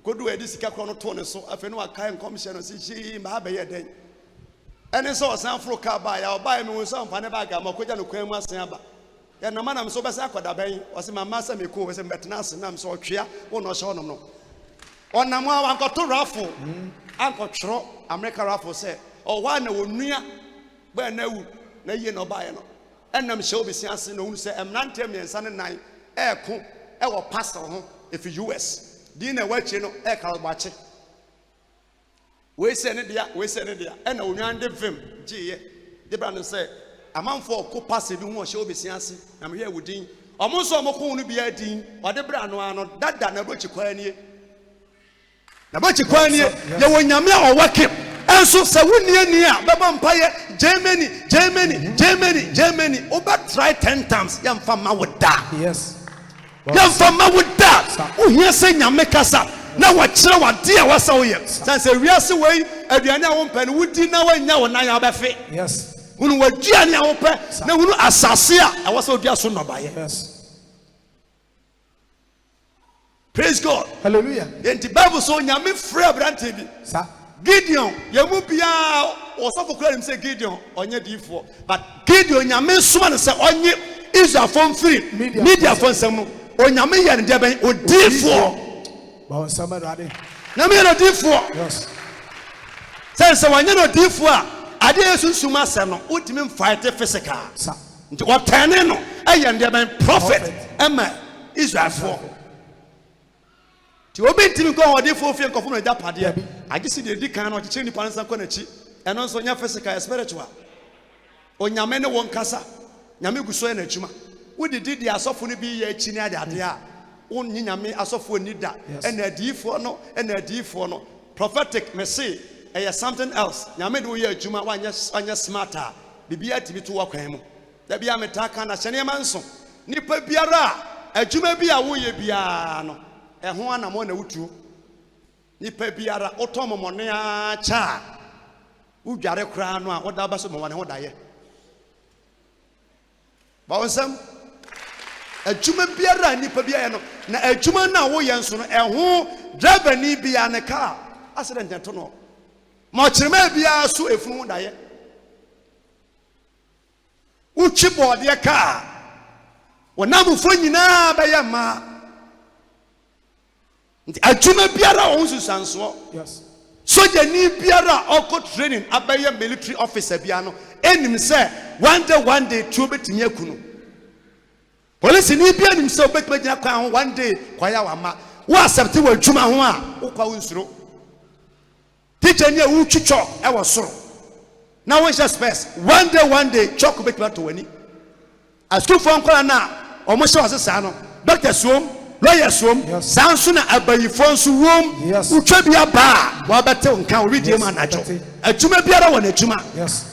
kodu edi sika krono to ne so afi no aka nkom hye no si ma ba ye den ene so osan fro ka ba ya oba me won so mfa ne ba ga ma koja no kwan mu asen aba ya na manam so besa akoda ben o se mama sa me ko we se betena asen nam so twea wo no hye onom no onam a wankoto rafo ankotro America rafo se o wa na wonua ba na wu na ye no ba ye no enam hye obi si asen no hu se emnantem yensa ne nan eko e wo pastor ho if US dina wachi no e ka gbache we se ne dia e na onwan de vim giye de bra no se amanfo ko passe bi hu o hye obesi ase na me hwe wudin omo so omo ko no bia din o de bra no ano dada na bochi kwani ye wonyame a o wakem enso se woni ani a beba mpaye Germany over try 10 times yam fama woda Yes. yam fama woda o hia se nyame kasa na wa kire wa de a wasa wo ye san se wiase wei aduane a wo mpa no wudi na wanya wo nan abefe Yes. hunu waduane a wo pe na hunu asase a wasa odua so nobaye. Yes. Praise God. Hallelujah. Enti Bible so nyame frɛ abrante bi Sir. Gideon yemu bia osofo kura nim say Gideon onye difo but Gideon nyame soma ne say onye Israel from free media for nsem no onyame ye ne de ben odifo Ba sama rade. na me no difo Yes. say onye no difo a ade yesusuma asem no ultimate fight physical Sir. nti otane no eye ne de ben prophet ema Israel for ti obi ntimi ko odifo fie nkofo no japade agisi de di kan no kyeche ni pansa ko na chi eno nso nya physical spiritual onyame ne won kasa nyame guso na adwuma wodi di asofo no bi ye achi ne ade ade a wonni nyame asofo ni da ena adifo no prophetic me say something else nyame de wo ye adwuma wanya smarter bibia tibi to wakwan mu da bia metaka na hyene manso nipa biara adwuma bi a wo ye bia no eho anamo na wutuo nipa biara otomomone a cha udware kra no a oda ba so mo wane ho daye ba wonsam adwuma biara nipa biara no na adwuma na wo yɛ nso no ɛho driver ni bia ne car accident to no ma ɔkyerema biara so efunu daye uchi bɔɔdeɛ car wɔnamfo nyinaa bɛyɛ ma nti adwuma biara wo susanso Yes. soja ni biara ɔkɔ training abɛyɛ military officer bia no enim sɛ one day tuo betimi akunu police ni bia nim sɛ obetimi gyina kwan ho one day kwaya wa ma wo accept wo adwuma ho a wo kwa wo nsuro teacher ni a wo twitwɔ ɛwɔ soro na wo hyɛ space one day chok betimi to wani asufo nkola na ɔmo hyɛ wase saa no doctor suom lawyer suom saa nso na abayifo nso wom utwa bi aba wa bɛte nka wo readie ma najo adwuma biara wɔ n'adwuma Yes.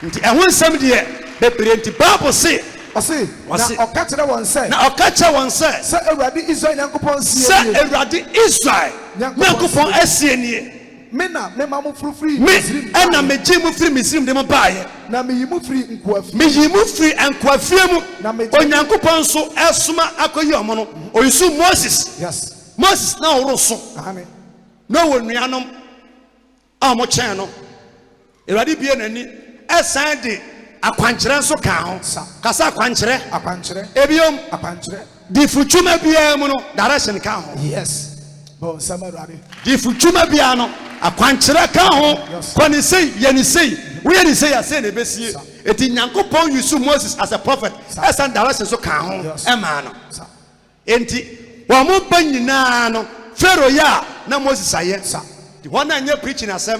nti ɛho nsɛm deɛ bebree nti Bible say Ɔse na ɔka kyerɛ wɔn sɛ na ɔka kyerɛ wɔn sɛ Awurade Israel Nyankopɔn sie sɛ Awurade Israel Nyankopɔn asie nie me na mema mo furufuri me ɛna megye mu firi Misrim de mo baayɛ na meyi mo firi nkoafi meyi mu firi nkoafie mu na megye Onyankopɔn nso ɛsoma akɔyi ɔmo no oyisu Moses Yes. Moses na ɔworo so Amen. na wɔ nuanom a ɔmo kyɛn no Awurade bie n'ani ɛsan de akwankyerɛ nso ka ho kasa akwankyerɛ Akwankyerɛ. ebiom Akwankyerɛ. di futwuma biara mu no direction ka ho Yes. Bon Samarade. di futwuma biara no akwankyerɛ ka ho kɔne sei yɛ ne sei woyɛ ne sei asɛ na ebesie eti Nyankopɔn use Moses as a prophet ɛsan direction so ka ho ɛmaa no enti wɔn mo ba nyinaa no Pharaoh yɛ a na Moses ayɛ di wɔn a nyɛ preaching asɛm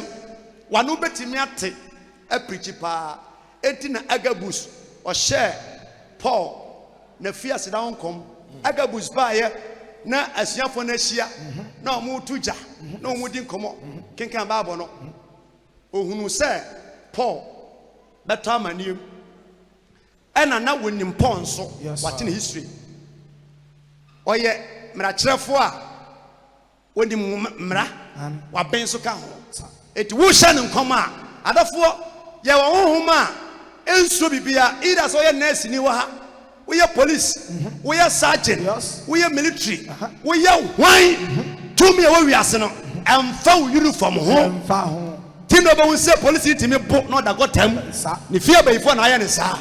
wɔn no betumi ate preach pa enti na Agabus ɔhyɛ Paul na fiase da honkom Agabus baayɛ na asuafo na ahyia na ɔmo tu gya na ɔmo di nkɔmɔ kenkan Bible no ohunu sɛ Paul bɛtɔ amanneɛm ɛna na wonim Paul nso wate ne history ɔyɛ mmarakyerɛfo a wonim mmara wabɛn so ka ho eti wohyɛ ne nkɔm a adafoɔ yɛwɔ honhom a ensuo bibia either sɛ ɔyɛ nurse ni wɔ ha woyɛ police woyɛ sergeant woyɛ military woyɛ hwan tumi a wɔwi ase no ɛmfa wo uniform ho tino bɛ wo sɛ police timi bo na ɔda gɔtam ne fie abayifo na ayɛ ne saa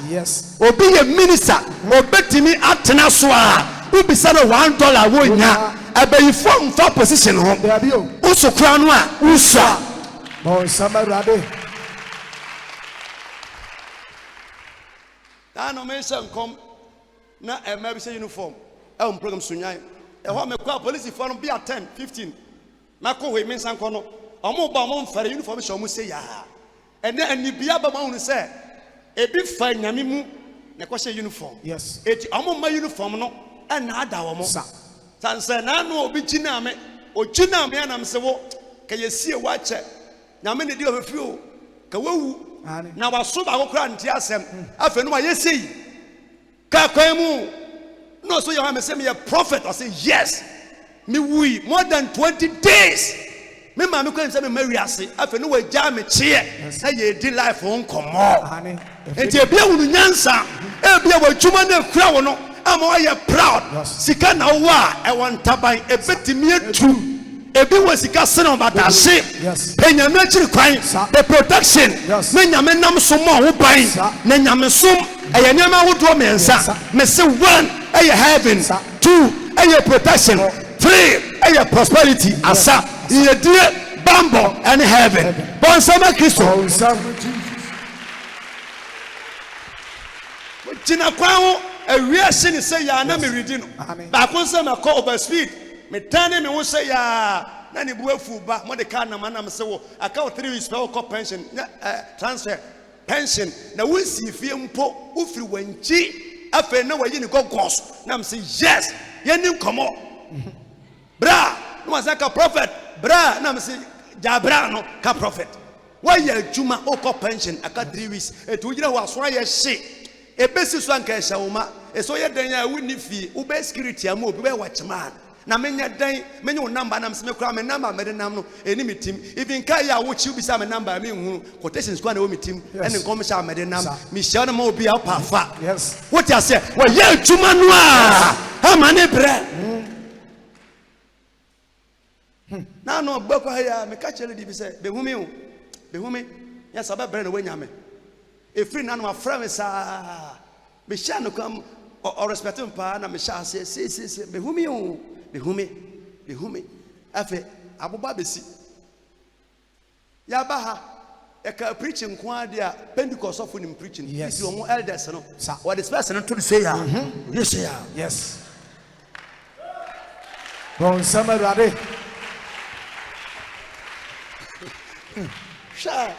obi yɛ minister obetimi atena so a wobisa no $1 wonya abayifo mfa position ho woso kora no a wosua Bon Samarade. no me hyɛ nkɔm na ɛma bi hyɛ uniform ɛwɔ program sunyan ɛhɔ mekɔ a police fo no bi a 10 15 mako hɔ me nsan kɔ no ɔmo ba ɔmo mfare uniform hyɛ ɔmo sɛ ya ɛnɛ anibia ba ma hu sɛ ebi fa nyame mu na kɔhyɛ uniform eti ɔmo ma uniform no ɛna ada ɔmo sansɛ na no obi gyina me ogyina me anam sɛ wo ka yɛsie wakyɛ nyame ne di ofefi o ka wawu na waso ba kokora nti asɛm afɛ no ma yɛsei ka kwan mu no so yɛ ha me sɛ me yɛ prophet I say yes me wui more than 20 days me ma me kwan sɛ me ma wiase afɛ no wagya me kyeɛ na yɛ di life ho nkɔmmɔ enti ebia wunu nyansa ebia wadwuma na ekura wo no ama ɔyɛ proud sika na wo a ɛwɔ ntaban ebetimi etu ebi wɔ sika sene ɔbadahye enyame akyiri kwan the protection ne nyame nam so ma wo ban na nyame som ɛyɛ nneɛma ahodoɔ mmiɛnsa me se 1 ɛyɛ heaven 2 ɛyɛ protection 3 ɛyɛ prosperity asa yɛdie bambɔ ɛne heaven bɔnsɛma Kristo gyina kwan ho awia hye ne sɛ yaa na meredi no baako nsɛ makɔ over speed metane me wo sɛ yaa na ne bu afu ba mo de ka nam sɛ wo aka wo 3 weeks pɛ wokɔ pension transfer pension na wonsi fie mpo wofiri wankyi afei na wayi ne gɔgɔs na sɛ yes yɛni nkɔmmɔ bra na wasɛ ka prophet bra na sɛ gya bra no ka prophet woayɛ adwuma wokɔ pension aka 3 weeks ɛti wogyina hɔ aso ayɛ hye ebesi so anka ɛhyɛ wo ma ɛsɛ ɔyɛ dan a wonni fie wobɛ security ama obi bɛyɛ wakyema na menya dan menya wo number na mse me kura me number me de nam no eni metim even kai ya wo chi bi sa me number me hu quotation squad na wo metim ene nkom sha me de nam me hia na ma obi apa fa Yes. what you say wo ye adwuma no a ha ma ne bre na no gbakwa ha ya me ka chere di bi say be hu me yes aba bre na wo nya me e free na no afra me sa me hia no kam or respect him pa na me sha say be hu me afa aboba besi ya ba ha e ka preaching kwa dia Pentecost of him preaching yes you mo elders no what this person to say ya yes ya yes bon sama rade sha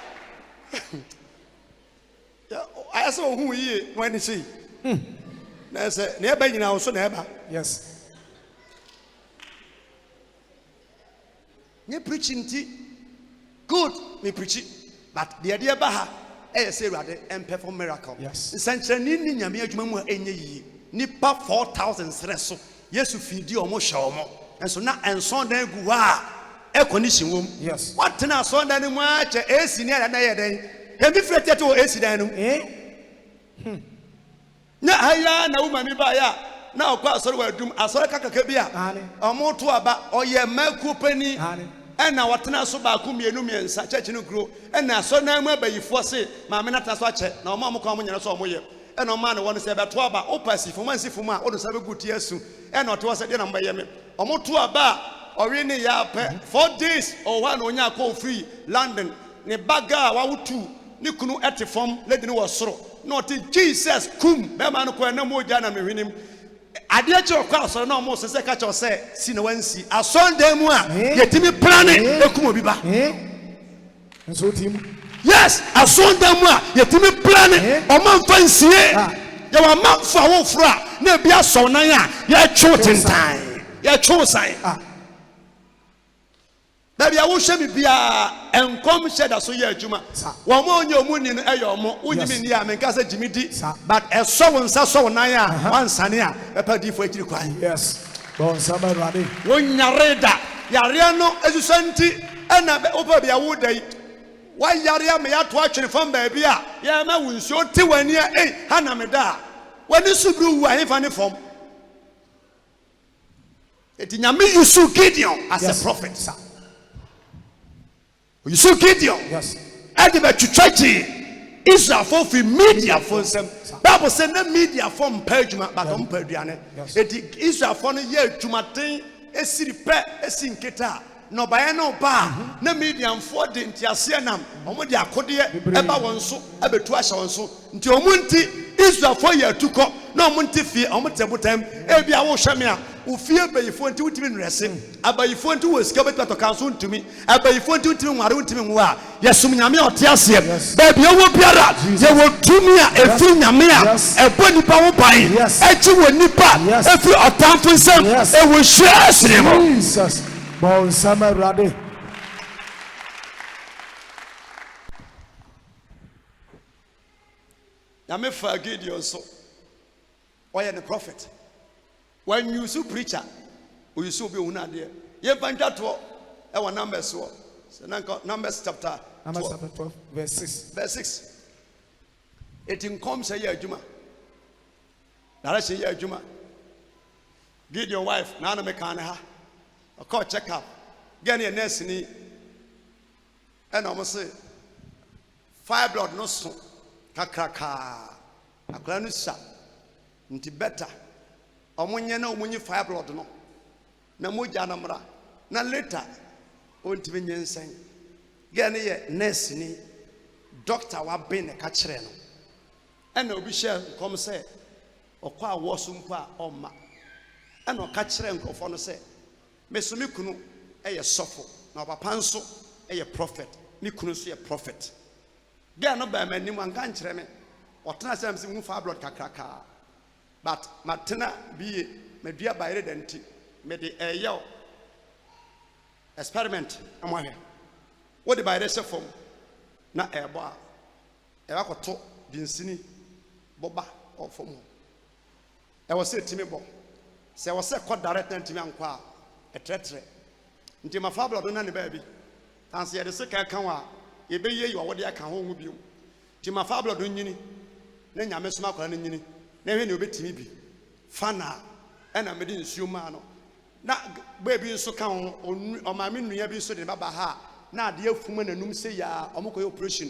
ya I saw who ye when you see na say na e ba nyina wo so na e ba yes you preaching ti good me preaching but the idea ba ha e say rade and perform miracle yes nsankyerɛnne ni nyame adwuma mu enye yi nipa 4000 sreso yesu fidi omo hye omo enso na enson dan gu ha e condition wom yes what na so dan mu a che esi ni ada na ye den he bi frete to esi dan no na haya na umami ba ya na okwa asori wa dum asori kakaka bi a omo to aba oye maku pani ena watena so ba ku mienu miensa church no gro ena so na mu abayifo se ma me nata so ache na omo amko nyere so omo ye ena omo na won se be to aba o pasifo man sifo ma o do sabe guti asu ena o to se de na mbaye me omo to aba owi ni ya pe 4 days o wa na onya ko free London ne baga wa wutu ni kunu etifom lady ni wo soro no ti Jesus kum be ma no ko na mo ja na me hwinim ade a che okwa so na omo se ka che se si na wansi asondan mu a yetimi plan ekum obi ba enso tim yes asondan mu a yetimi plan omo mfansie ya wa manfa wo fro a na bia so nan a ya chotentan ya chosan Baby, I will show me bia enkom sheda so ye adwuma. Wo mo onye omuni no eyo mo. Wonyimi ni a menka se Jimmy di. But eso won sa so nan a wansane a pepa di fo akiri kwan. Yes. Bon sama rade. Wonyare da. Yare no esusanti ena opa bia wo dai. Wa yare me ya to atwene fam ba bia. Ya ma wunso te wani a ha na me da. Wani subru wu ahefa ne fam. Eti nyame yusu Gideon as a prophet. You saw Gideon. Yes. And the church Israel for media for some. Bible said no media from Perjuma, but on Perdiane. It Israel for no year to Martin, a city pet, a sinketa. No by no bar, no medium for the Intiasianam, or what they are called here, about one so, about 2 hours so. Until Munti Israel for year to call, no Munti fear, or what time, Ebia Shamia. Who fear by phone to even resin, about your phone to escape to counsel to me, about your phone to Maroon to me. Yes, Sumyami or Tiasia, baby, you will be a rat. They will do me a free Yamia, a body power by, a two nipa, a few of time for some, and will share Jesus. Bon sama rade. Yame forgive you so. Why are the prophet? When you see preacher, you see be una there. Ye banja to e wa Numbers so. So Numbers chapter 12 verse 6. Verse 6. It in comes say adwuma. Na say adwuma. Give your wife na me kan ha. I call check up. Get your nurse ni. And I say fire blood no so. Kakraka. Akra no sa. Nti better. Omunye na omunye fire blood no na moja na mra na later ontime nyensen gane ye nurse ni doctor wa ben ka kire no ena obi share kom say okwa awoso mpo a omma ena o ka kire nkofo no say mesumi kunu eye sofo na papa nso eye prophet ni kunu so ye prophet gane no ba manim anka nkire me otena say me fire blood kakraka. But Martina be media by redenti, made a experiment. I'm here. What the by the form? Na air bar. A to Dinsini Boba or Fomo. I was said to me, Bob. Say, I was said, quite direct to me and qua. tretre nti ma fa blood na ne ba bi tanse ye de se ka kan wa ye be ye yo wo de aka ho hu bi nti ma fa blood nyini na nyame soma akora na nyini na hwe ne obetimi bi fana ena me de nsuo ma no na ba bi nso kan o ma me nua bi nso de baba ha na ade afuma nanum se ya omokoye operation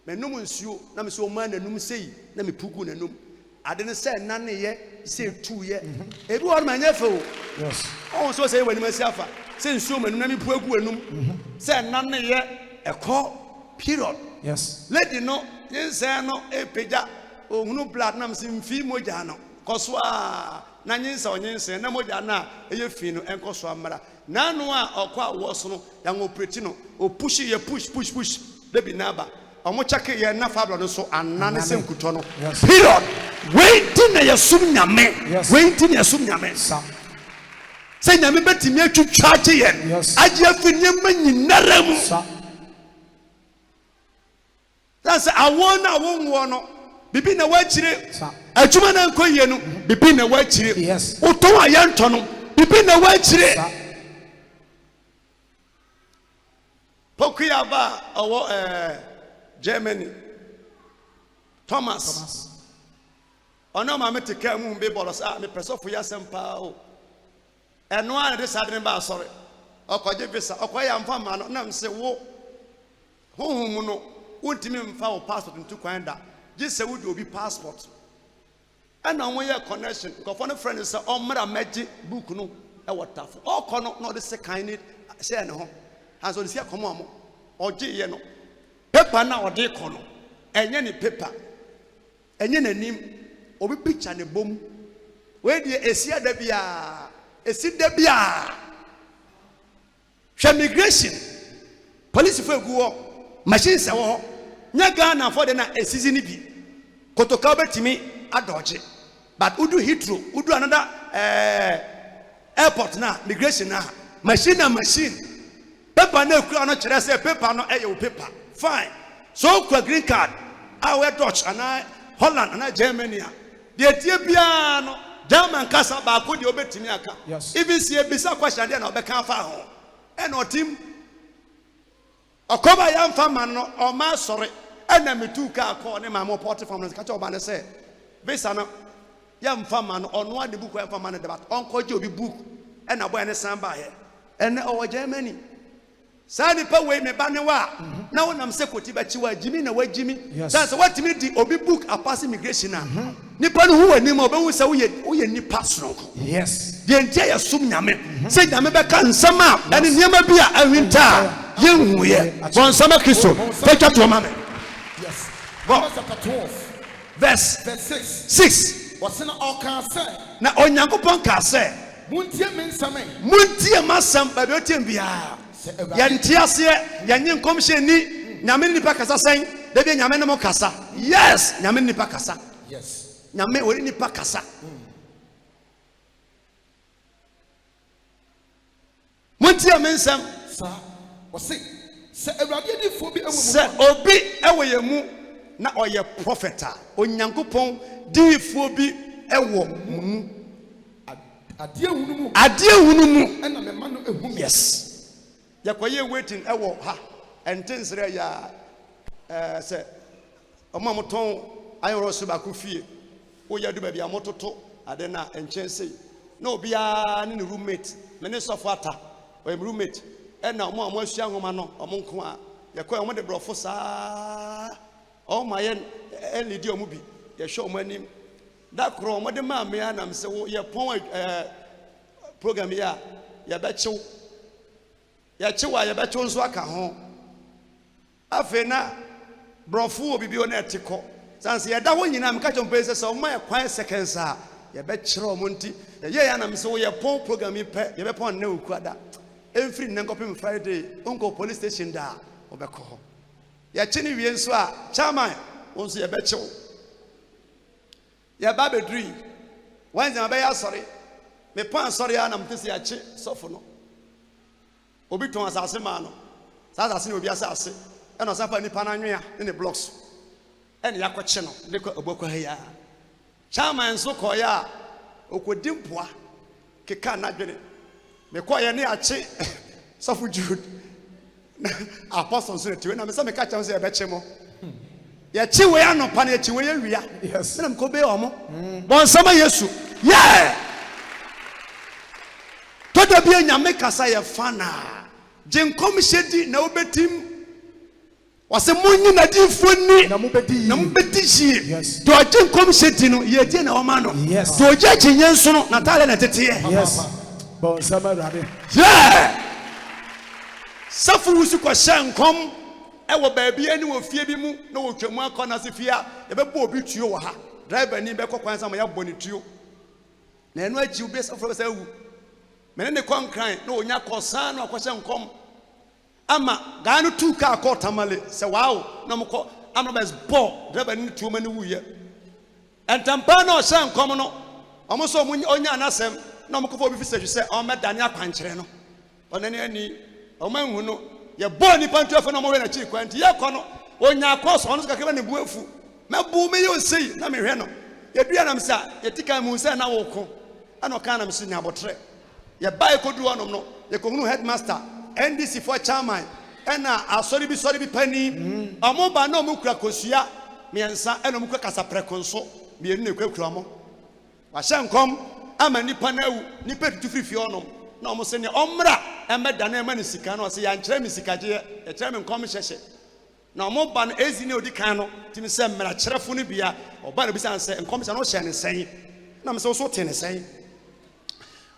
menum nsuo na me se o ma nanum sei na me pugu nanum ade ne se na ne ye se tu ye ebi won ma nya fe o Yes. on so say wani masi afa se nsuo manum na me pugu anum se na ne ye ekọ period. Yes. Lady no yinse no epeja ohunu blood na mse mfi moja no koso a na nyinse onyinse na moja na eye fi no enkoso amara na no a okwa wo so no ya ngopreti no o push ye push baby naba omo chake ye na fablo no so anane se nkuto no period. Waiting na yasum nyame waiting na yasum nyame say nyame betimi atwitwa che ye agye afi nyama nyinara mu that's I won no bibi na wachire adwuma na nkoye no bibi na wachire yes uton ayanto no bibi na wachire pokuya ba owo Germany Thomas ono ma meteka mu be bolos me presofo ya sempa o eno an de sadene ba sorry okoje visa okoya mfa ma no na mse wo honhum no wontimi mfa wo passport ntu kwan da je se wo de obi passport ana won ye connection ko for no friend say o mra meji book no e wotafo o ko no no de se kan ni se ne ho hanso de se komo amo oje ye no paper na o de ko no enye ni paper enye nanim obi picture ne bom we de esia da bia esi da bia hwe migration police for egu machine se wo nya Ghana for the na esisi ni bi kotoka betimi adoje but udu Heathrow udu another airport na migration na machine paper na ekura no kire say paper no eyo paper fine so kwa green card our Dutch and Holland and Germany the tie bia no German kasa ba ko de obetimi aka even see bisa question there na obeka fa ho e no team okoba ya mfa man no o ma sore ena metu ka akọ ne ma mo port from no ka cho ba ne say bisa no ya mfa man no ono ade book ya mfa man de bat onko je obi book ena boy ne san ba he ene o Germany sani pa we me ba ne wa na wonam se koti ba chi wa jimi na wa jimi say se watimi di obi book a pass immigration na nipa no hu anim obewu se wo ye nipa sonko yes de ntia ya sum nyame se nyame be ka nsama ene niam bi a awinta yenhuye bon sama Kristo fecha to mama Yes. Go. Chapter 12, verse verse 6. 6 What's in all can say? na onyankopon ka se Muntie men same. muntie masam ba be otem bia ya ntiase ya nye nkomhye ni nyame nipa kasa sen da bi nyame ne mo kasa yes nyame nipa kasa Yes. nyame ori nipa kasa muntie mensam Sir, what's it? Say Ewurade di fo bi ewu se obi ewo ye mu na oye prophet onyankopon diifo bi ewo mu ade ehunu mu. ade ehunu mu Ena me ma no ehunu. yes yakoye waiting ewo ha entensere ya se omo moton ayoro so ba ko fie wo ya du ba bia mototo ade na enchense na obi a ne roommate me ne sofo ata o roommate ena omo asua ngoma no omo nko a yakoye omo de brofo saa o ma ye enlidi omo bi ye hwe omo anim da kro omo de ma me anam se wo ye pon program ya ya be chew ya chewa ya be chew nso aka ho afena brofo obi bi o na etiko sanse ya da ho nyina me ka chompe se o ma ye kwan seconds a ya be kire omo nti ye ya anam se wo ye pon program yi pe ye be pon na okuada every Nankopim Friday onko police station da obeko ya chini wie nso a chairman onso ye be chew ya ba be dri wanze ma be ya sorry me pan sorry ya na mtesi ya chi sofo no obi ton asase ma no asase ne obi asase e no safa ni pananwea ne blocks e ne yakwache no de ko oboko ha ya chairman so ko ya okodi mpoa keka na dwene me kwa ye ne ache Safu Jude apostle so tiwe na me say me ka cha say e be che mo ye chi we anopa na ye chi we ye wia Yes. me ko be o mo bon sama Yesu yeah to da bi anya me kasa ye fana jenkom shedi na obetim wase munyi na difo ni Na mubedi. na mubedi shi Yes. to jenkom shedi no ye die na o ma no Yes. to je chenye nso no na tale na tete Yes. Bon sama rade. yeah Safu wusu kwa shankom ewo baabi ani wo fie bi mu na wo twamu akọ se fie a ye bebo obi tuo wo ha driver ni be kokwan sa ma ya boni tuo na enu aji obi safu sa wu mene ne konkran na onya kosan na akọ shankom ama ga no tu ka akọ tamale se wow na mko amrobes bo driver ni tuo mani wuye entampa na o shankom no omo so onya anasem na mko fo obi fi se o medane akwankyere no onani ani omanhu no ye bo ni pantu afo na mo we na chi kwanti ye kọ no onya cross ono ka keba ne buafu mebu me yo sei na me hwe no ye dua na msa ye tika mu nsa na wo ko ana ka na msi nya botre ye bai ko du onom no ye ko hunu headmaster NDC for chairman ena asori bi pani omo ba na omo kura kosua miensa ena omo kura kasa prekonso me enu ne kwakura mo wa hyenkom ama nipa na wu nipa tutu frifie onom na omo se ne omra emeda na emani sika no se ya nkyere mi sika je e kyere mi nkom hyehye na omo ba no ezi ne odi kan no timi se mmera kyerefo no bia oba na bisa se nkom se no hye ne sen na me se so te ne sen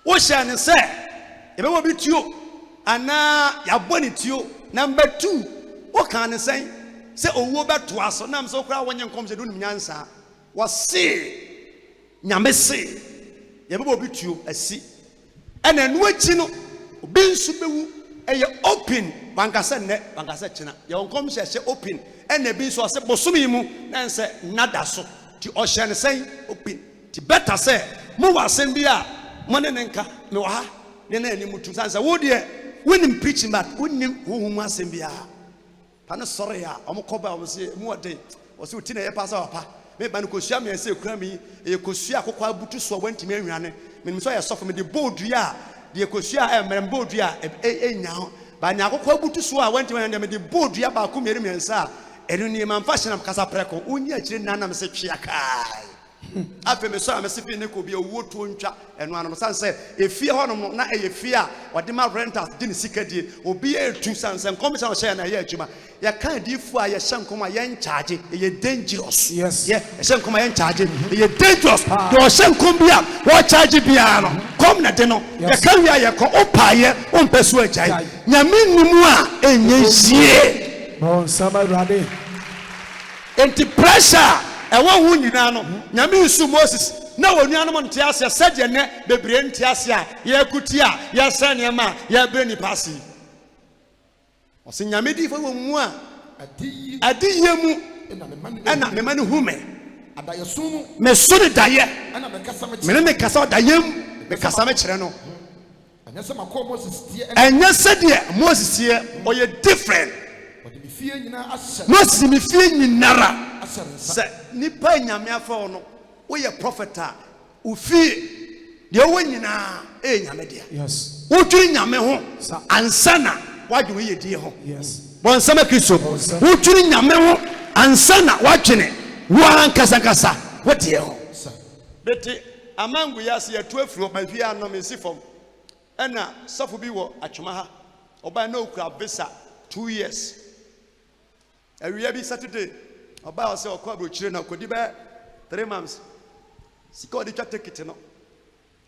wo hye ne se e be wo bi tuo ana ya boni tuo number 2 wo kan ne sen se owo beto aso na me se okura wonye nkom se do nim nyansa wo se nyame se ye be wo bi tuo asi ena enu achi no obi nsu bewu eye open bankasa ne bankasa china ye onkom hye open ena bi nsu ase bosumi mu na nse nada so ti o hye ne sen open ti better say mo wasem bi a mo ne nka me wa ha ne na ani mutu sansa wo de wonim preaching but wonim wo mu asem bi a pa no sorry a omokoba wo se mu ode wo se uti na ye pasa papa me ba no kosua me se kura mi e kosua akokwa butu so wantimi anwane menim so ye sofo me de bodua de kosua e merem bodua enya ba nya akokwa butu so a wantimi anwane me de bodua ba ko meri mensa enu ni man fashion am kasa preko onyi akire nana me se twia kai afi me so am se fi ne ko bi owo to ntwa enu anam sanse efie honom na eyefie a ode ma renters di ne sikadie obi etu sanse commission share na ye adwuma ya kan di fu a ye hyenkom a ye charge ye dangerous Yes. ye hyenkom a ye charge ye dangerous do hyenkom bia wo charge bia no kom na de no ye kan wi a ye ko opaye o mpesu ajai nyame nimu a enye hie Bon sama rade. enti pressure ewo hu nyina no nyame nsu Moses na wonuanom nte ase sede ne bebre nte ase a ye kuti a ye sane ma ye bre ni pasi o se nyame di fo wo mu a adiye mu ena me mane hume adayeso mu me sori daye ana me kasa me me ne kasa dayem me kasa me kire no anya se makọ Moses tie enye sede Moses ye o ye different odi mi fie nyina ashe Moses mi fie nyinara ashe nsa se nipa nyame afa no wo ye prophet o fie de wo nyina nyame de Yes. wo twiri nyame ho Sa. ansana wadwe ye die ho Yes. bon sama Kristo wo twiri nyame ho ansana wadwene wo ankasa kasa wo de ho sa beti amangu yase ya tu afuro ma fie anom nsifom ena safo bi wo atwoma ha oba na okura visa 2 years awia bi Saturday oba ose okọ abrochire na kodi ba 3 months sika odi twa ticket no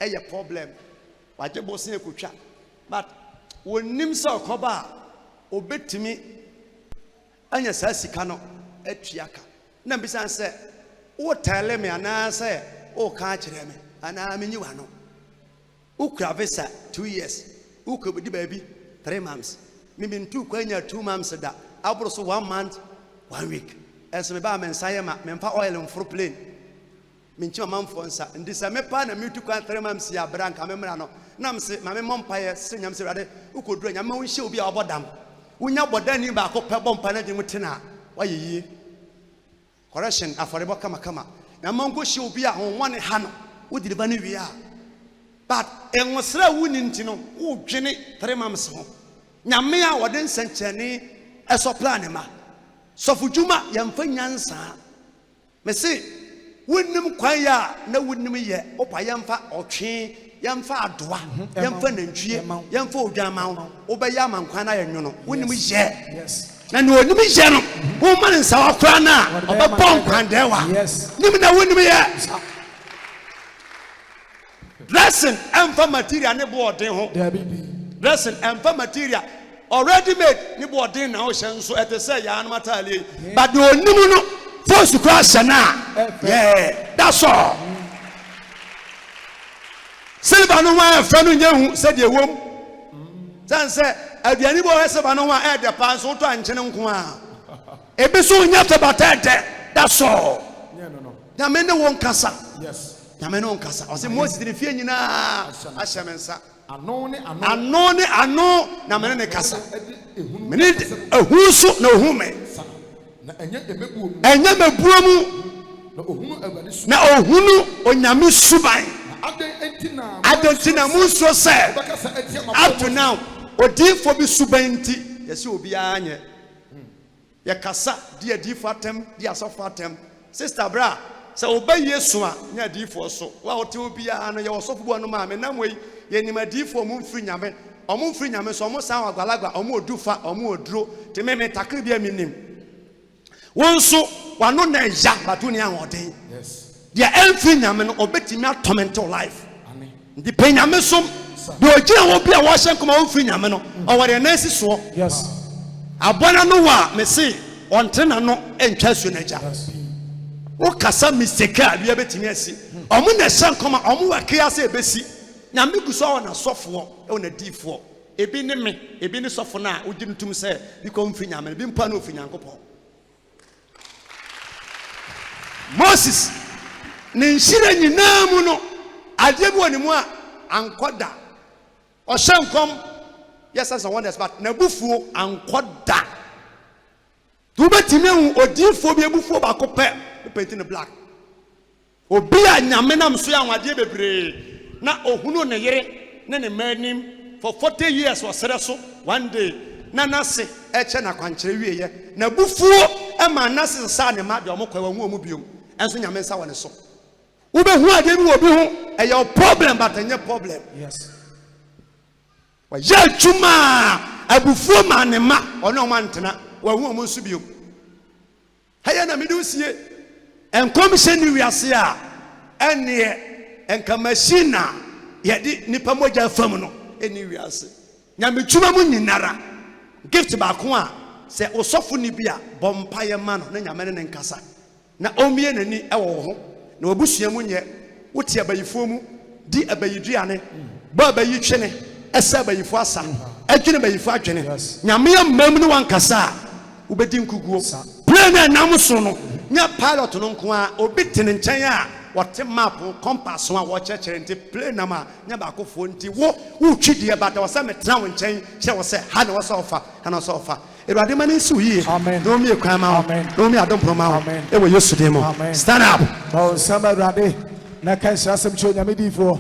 eye problem waje bo se ekotwa but wonim se okoba obetimi anya sa sika no atuaka na bisa se wo tele me ana se o ka kire me ana menyi wa no ukura visa 2 years ukobodi ba bi 3 months mimi ntu kwanya 2 months da abro so 1 month 1 week eso me ba men saye ma me mfa oil mfro plane minchi ma mfo nsa ndi se me pa na me tu kwan 3 months ya branka me mra no na me se ma me mompa ye se nyam se rade ukodura nyam ma wo hye obi a obodam unya bodani ba ko pe bompa na de mutena wayeyi correction aforebo kama kama na mango hye obi a honwane ha no wo diriba ne wi a but enwosra wuni ntino wo dwene 3 months ho nyame a wode nsankyene eso plan ma sofudwuma yamfa nyansa me se wonnim kwan ya na wonnim ye opa yamfa otwe yamfa adoa yamfa nantwie yamfa odwama wo be ya mankwan na yenwono wonnim ye Yes. na no onim ye no wo man nsa wakra na obebon kwan dewa nim na wonnim ye dressing emfa material ne boarding ho dressing emfa material already made ni boarding na o hyenso etese ya no matale but the onim no force crash na yeah that's all silver no wa fa no nyehu se de wom san se aduani bo silver no wa e de pa so to ankyene nko a ebe so nya to batete that's all na me ne won kasa Yes. na me no nkasa o se Moses de fie nyina ahyemensa Ano na me ne kasa me ne ehusu na ohume na enye emebuo mu enya mebuomu na ohunu Awurade su na ohunu onyame suban adentina muso se up to now odifo bi suban nti yesi obi anye ye kasa di adifo atem di asofo atem sister bra se obey Yesu a nya adifo so wa ote obi a no ye osofo bu no ma me na moyi ye nim adifo mu mfiri nyame omo mfiri nyame so omo san agwalagwa omo odufa omo oduro te me takre bia minim wonso wano na ya batuni ahoden yes dia emfiri nyame no obetimi atorment life amen di penyame som de ogina wo bia wo hye nkoma wo mfiri nyame no owore na esi so Yes. abona no wa me se ontena no entwa su na ja wo kasa mistake a bia betimi asi omo na hye nkoma omo wa kiase ebesi nyame guso na sofo e na difo ebi ne me ebi ne sofo na oginitum se bi ko mfiri nyame bi mpa na ofiri nyankopon Moses ne nshire nyina mu no ade bi woni mu a ankoda o hyenkom yes as wonders but na bufuo ankoda tu betime hu odifo bi ebufuo ba ko pe paint in black obi a nyame nam so ya nwade bebre na ohunu ne yere ne ne manim for 40 years was so one day na nase eche na kwankere wieye na bufuo e ma nase sa ne ma de omkwa wa hu omu biom enso nyame nsa wone so wo be hu ade bi wo bi hu e your problem but enye problem Yes. wa ya tuma abufuo ma ne ma ono ma ntena wa hu omu nso biom haya na medu sie enkom hye ni wiase a ene enka machine ye di nipa moja fam no eni wiase nyame tuma mu nyinara gift ba ko a se osofo ni bia bompa ye ma no na nyame ne nkasa na omie nani e wo ho na obusua mu nye wote abayifo mu di abayiduane ba abayitwene esa abayifo asa adwene abayifo adwene nyame amam no wankasa ubedi nkuguo plane nam so no nya pilot no nko a obi tene nkyɛn a wɔte map compass a wɔkyerɛkyerɛ nti plane nam a nya ba akofo nti wo twidie ba da wɔsɛ metena wo nkyɛn hyɛ wo sɛ ha na wɔsɛ ofa ha na wɔsɛ ofa Erade mani su yi no mi kwama no mi adom proma e wo Yesu demo stand up Oh, somebody, na kan sasem cho nyame difo.